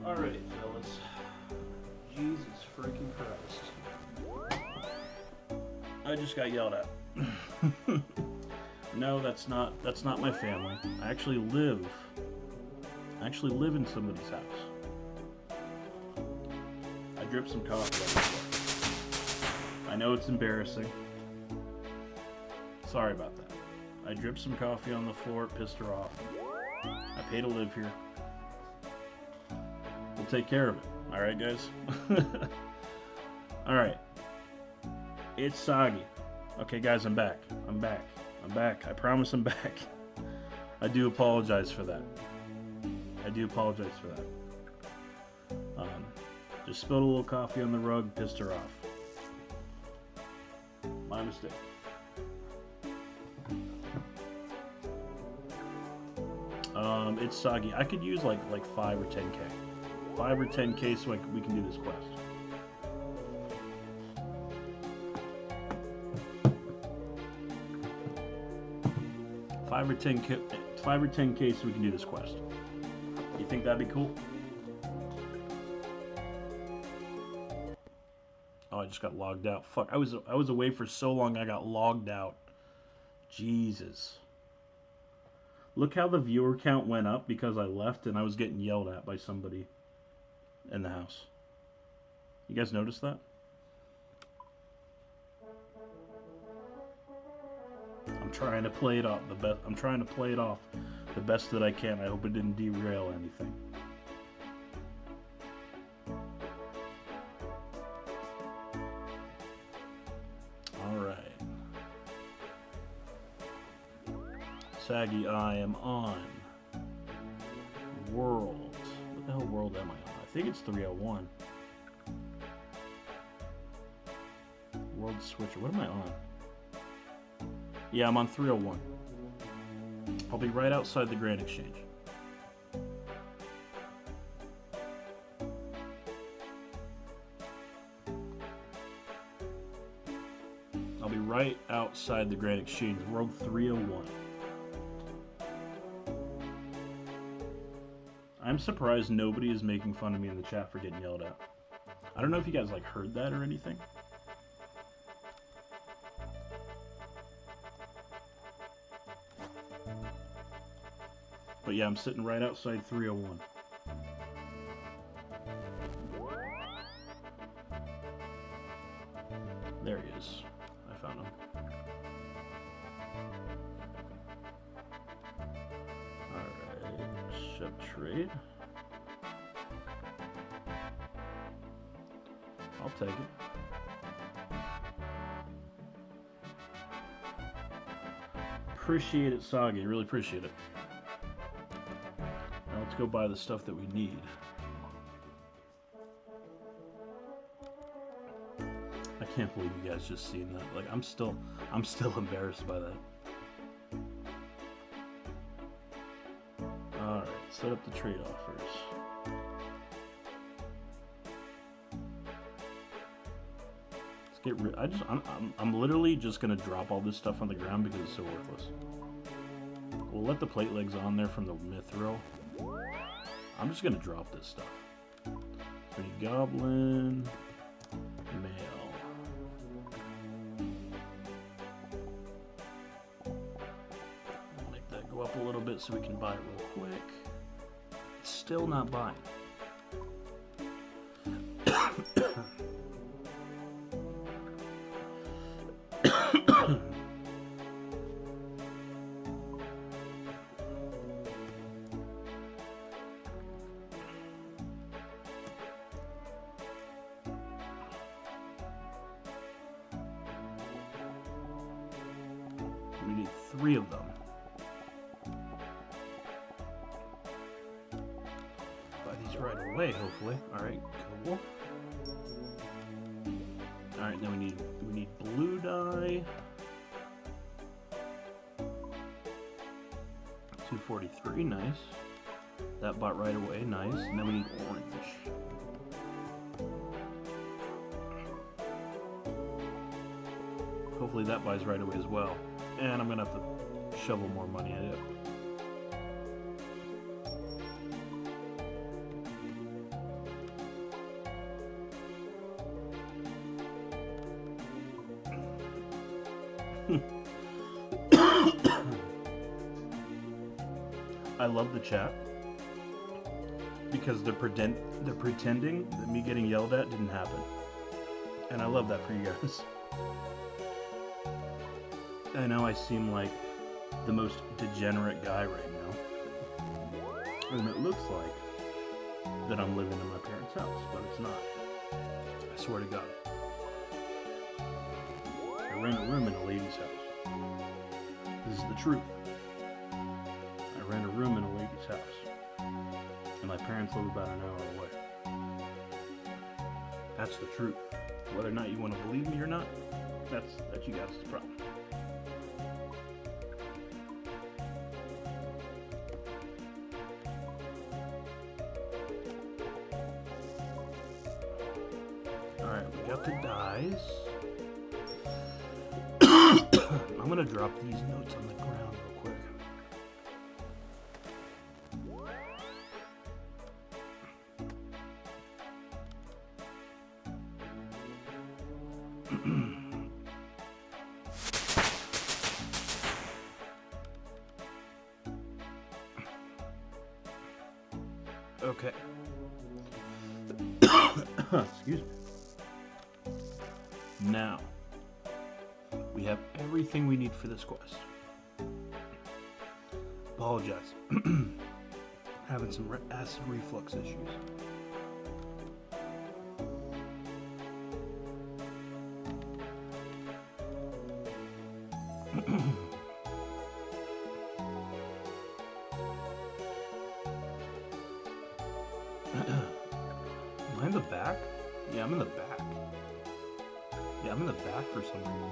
Alright, fellas. Jesus freaking Christ. I just got yelled at. No, that's not my family. I actually live in somebody's house. I dripped some coffee on the floor. I know it's embarrassing. Sorry about that. I dripped some coffee on the floor, it pissed her off. I pay to live here. We'll take care of it. Alright, guys? Alright. It's soggy. Okay, guys, I'm back. I'm back. I promise I'm back. I do apologize for that. Just spilled a little coffee on the rug, pissed her off. My mistake. It's soggy. I could use like 5 or 10k. 5 or 10k so we can do this quest. Five or 10k so we can do this quest. You think that'd be cool? Oh, I just got logged out. Fuck, I was away for so long I got logged out. Jesus. Look how the viewer count went up because I left and I was getting yelled at by somebody in the house. You guys notice that? I'm trying to play it off the best. I'm trying to play it off the best that I can. I hope it didn't derail anything. All right. Saggy, I am on world. What the hell world am I on? I think it's 301. World switcher. What am I on? Yeah, I'm on 301. I'll be right outside the Grand Exchange. I'll be right outside the Grand Exchange, World 301. I'm surprised nobody is making fun of me in the chat for getting yelled at. I don't know if you guys like heard that or anything. But yeah, I'm sitting right outside 301. There he is. I found him. Alright, ship trade. I'll take it. Appreciate it, Soggy. Really appreciate it. Now let's go buy the stuff that we need. I can't believe you guys just seen that. Like, I'm still embarrassed by that. Alright, set up the trade offers. Let's get rid. I'm literally just gonna drop all this stuff on the ground because it's so worthless. We'll let the plate legs on there from the mithril. I'm just gonna drop this stuff. So we need goblin, male. I'll make that go up a little bit so we can buy it real quick. It's still not buying. We need 3 of them. Buy these right away, hopefully. Alright, cool. Alright, then we need blue dye. 243, nice. That bought right away, nice. And then we need orange. Hopefully that buys right away as well. And I'm gonna have to shovel more money at it. I love the chat because they're pretending that me getting yelled at didn't happen, and I love that for you guys. I know I seem like the most degenerate guy right now, and it looks like that I'm living in my parents' house, but it's not. I swear to God. I rent a room in a lady's house. This is the truth. I rent a room in a lady's house, and my parents live about an hour away. That's the truth. Whether or not you want to believe me or not, that's you guys' problem. Alright, we got the dies. I'm gonna drop these notes on the ground real quick. Okay. Excuse me. Now, we have everything we need for this quest. Apologize. Having some acid reflux issues. Am I in the back? Yeah, I'm in the back. Yeah, I'm in the back for some reason.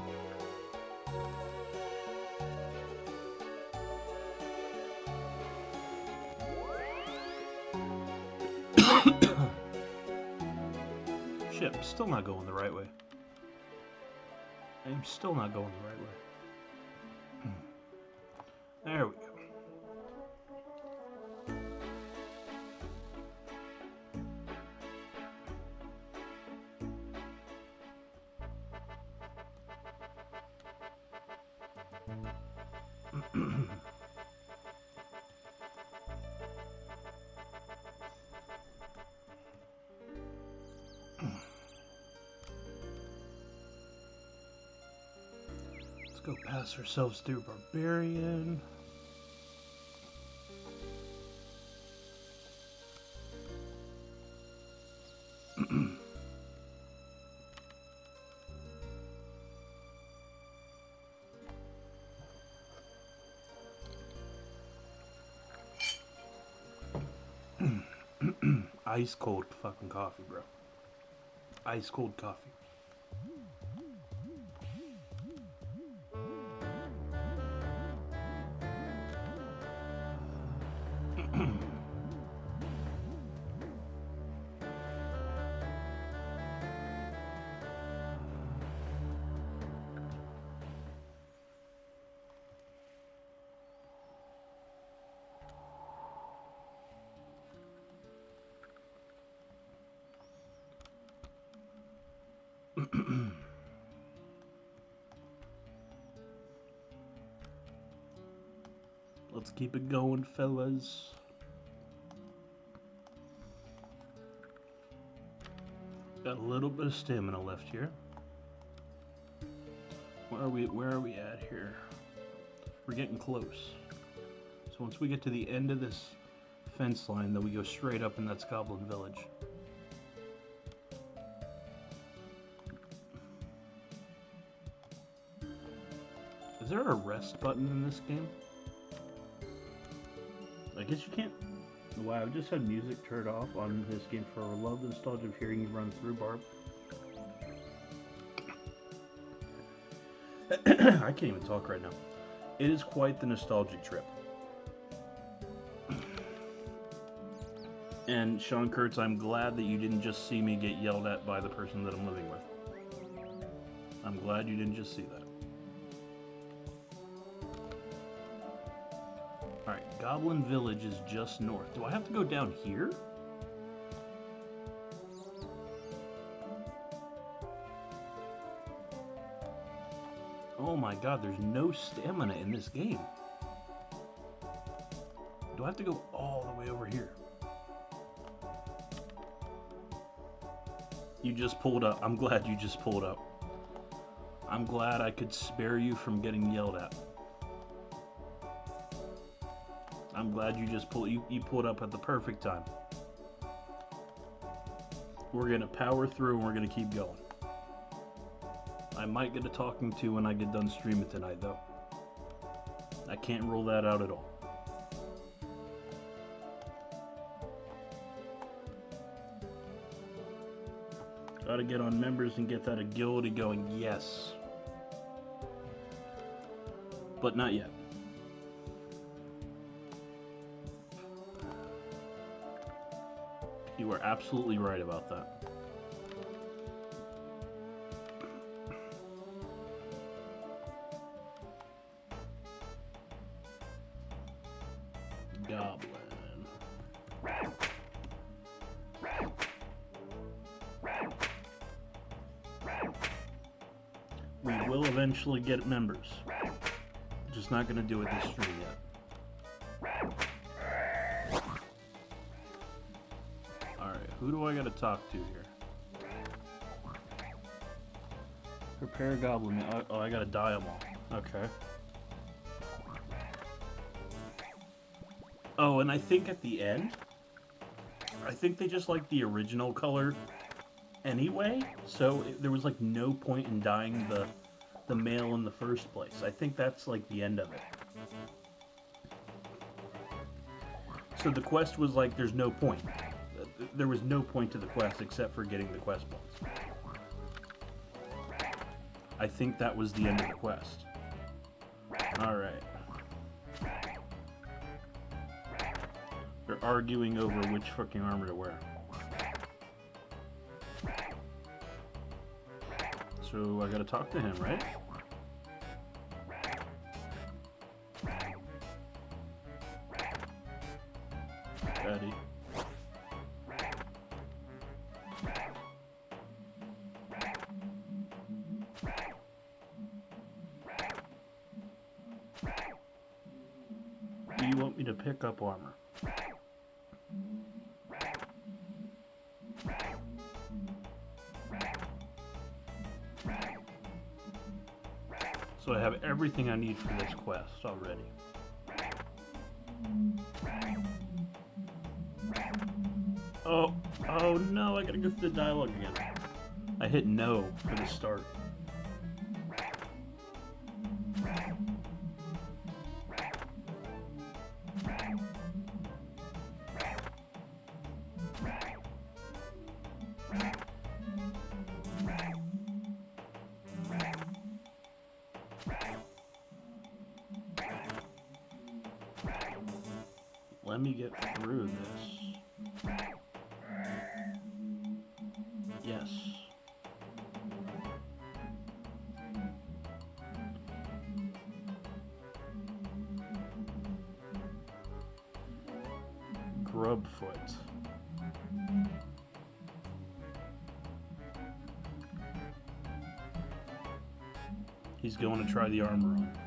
Shit, I'm still not going the right way. I'm still not going the right way. There we go. Let's go pass ourselves through Barbarian. Ice cold fucking coffee, bro. Ice cold coffee. Let's keep it going, fellas. Got a little bit of stamina left here. Where are we at here? We're getting close. So once we get to the end of this fence line, then we go straight up and that's Goblin Village. Is there a rest button in this game? I guess you can't. Wow, I've just had music turned off on this game for a love the nostalgia of hearing you run through, Barb. I can't even talk right now. It is quite the nostalgic trip. And Sean Kurtz, I'm glad that you didn't just see me get yelled at by the person that I'm living with. I'm glad you didn't just see that. Alright, Goblin Village is just north. Do I have to go down here? Oh my god, there's no stamina in this game. Do I have to go all the way over here? You just pulled up. I'm glad you just pulled up. I'm glad I could spare you from getting yelled at. I'm glad you just pulled. You pulled up at the perfect time. We're gonna power through and we're gonna keep going. I might get a talking to when I get done streaming tonight, though. I can't rule that out at all. Gotta get on members and get that agility going, yes. But not yet. You are absolutely right about that. Goblin. We will eventually get members. Just not gonna do it this stream yet. Alright, who do I gotta talk to here? Prepare goblin. Oh, I gotta dye them all. Okay. Oh, and I think at the end, I think they just like the original color anyway, so there was like no point in dyeing the male in the first place. I think that's like the end of it. So the quest was like, there's no point. There was no point to the quest except for getting the quest points. I think that was the end of the quest. Alright. They're arguing over which fucking armor to wear. So I gotta talk to him, right? Daddy. Do you want me to pick up armor? So I have everything I need for this quest already. Oh no, I gotta go through the dialogue again. I hit no for the start. Let me get through this. Yes. Grubfoot. He's going to try the armor on.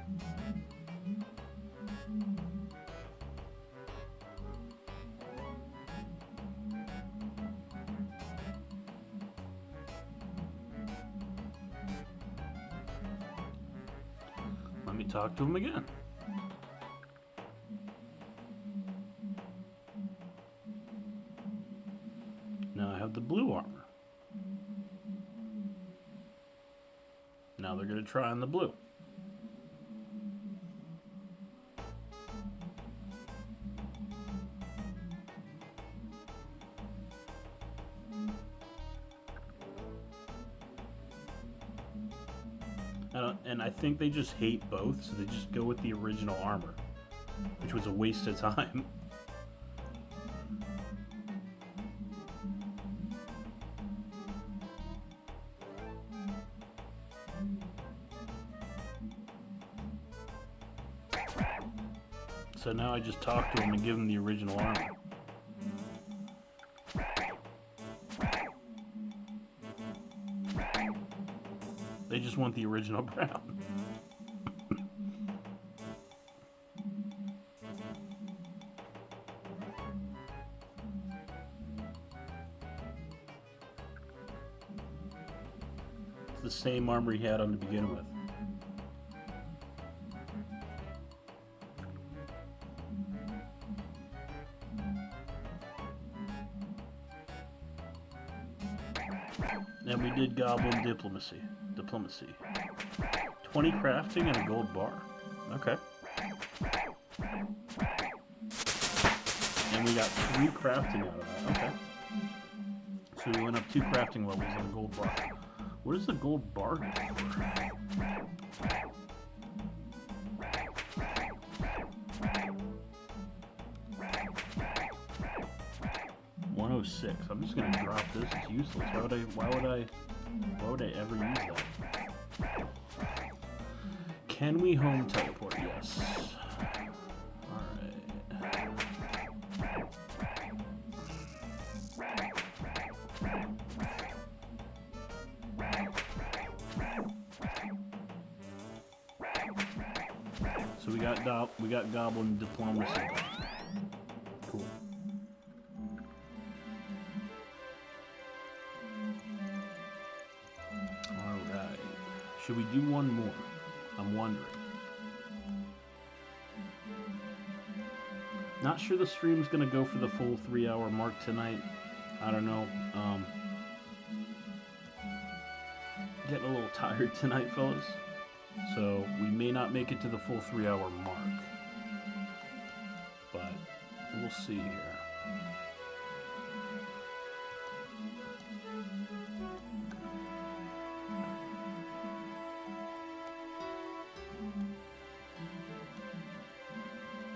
Let me talk to him again. Now I have the blue armor. Now they're going to try on the blue. And I think they just hate both, so they just go with the original armor, which was a waste of time. So now I just talk to him and give him the original armor. They just want the original brown. to the same armor he had on to begin with. And we did Goblin Diplomacy. 20 crafting and a gold bar. Okay. And we got 3 crafting out of that. Okay. So we went up 2 crafting levels and a gold bar. What does the gold bar go for? $106. I'm just gonna drop this. It's useless. Why would I ever use that? Can we home teleport? Yes. Alright. So we got Goblin Diplomacy. Cool. Alright. Should we do one more? I'm wondering. Not sure the stream's gonna go for the full 3-hour mark tonight. I don't know. Getting a little tired tonight, fellas. So we may not make it to the full 3-hour mark. But we'll see here.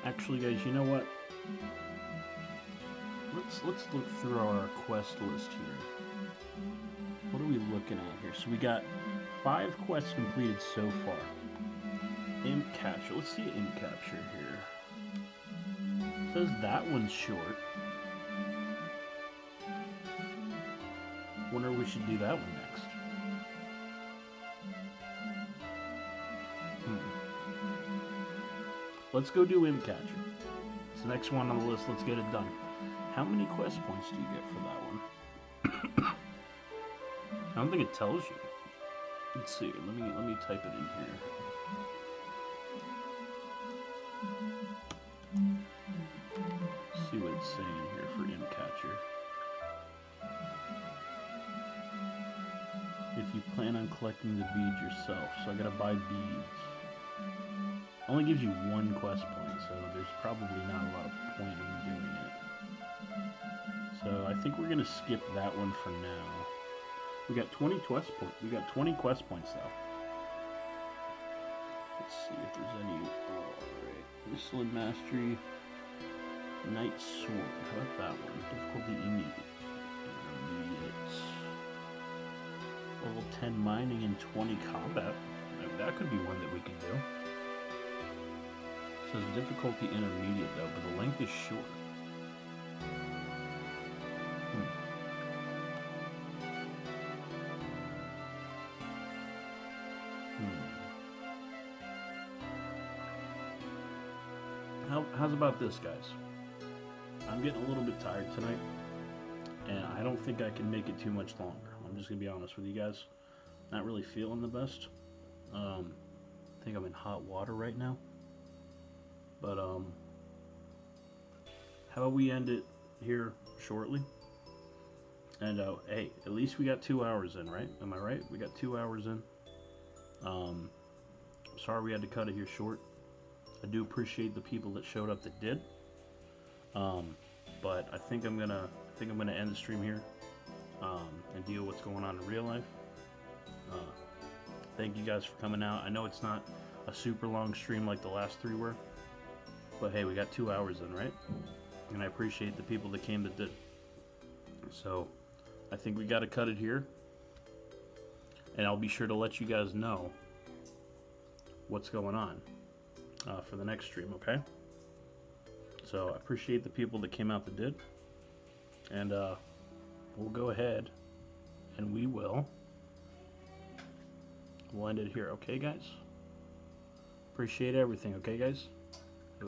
Actually, guys, you know what? Let's look through our quest list here. What are we looking at here? So we got 5 quests completed so far. Imp capture. Let's see imp capture here. It says that one's short. Wonder if we should do that one next. Let's go do imp capture. It's the next one on the list. Let's get it done. How many quest points do you get for that one? I don't think it tells you. Let's see. Let me type it in here. See what it's saying here for imp catcher. If you plan on collecting the beads yourself, so I gotta buy beads. Only gives you 1 quest point, so there's probably not a lot of point in doing it. So I think we're gonna skip that one for now. We got 20 quest points. We got 20 quest points though. Let's see if there's any. Alright. Whistling Mastery. Knight Sword. How about that one? Difficulty immediate. Level 10 mining and 20 combat. That could be one that we can do. It says difficulty intermediate though, but the length is short. How's about this, guys? I'm getting a little bit tired tonight, and I don't think I can make it too much longer. I'm just gonna be honest with you guys. Not really feeling the best. I think I'm in hot water right now. But how about we end it here shortly? And hey, at least we got 2 hours in, right? Am I right? We got 2 hours in. Sorry we had to cut it here short. I do appreciate the people that showed up that did. But I think I'm gonna end the stream here and deal with what's going on in real life. Thank you guys for coming out. I know it's not a super long stream like the last 3 were, but hey, we got 2 hours in, right? And I appreciate the people that came that did. So I think we got to cut it here, and I'll be sure to let you guys know what's going on for the next stream, okay? So I appreciate the people that came out that did, and we'll go ahead and we'll end it here, okay, guys? Appreciate everything, okay, guys?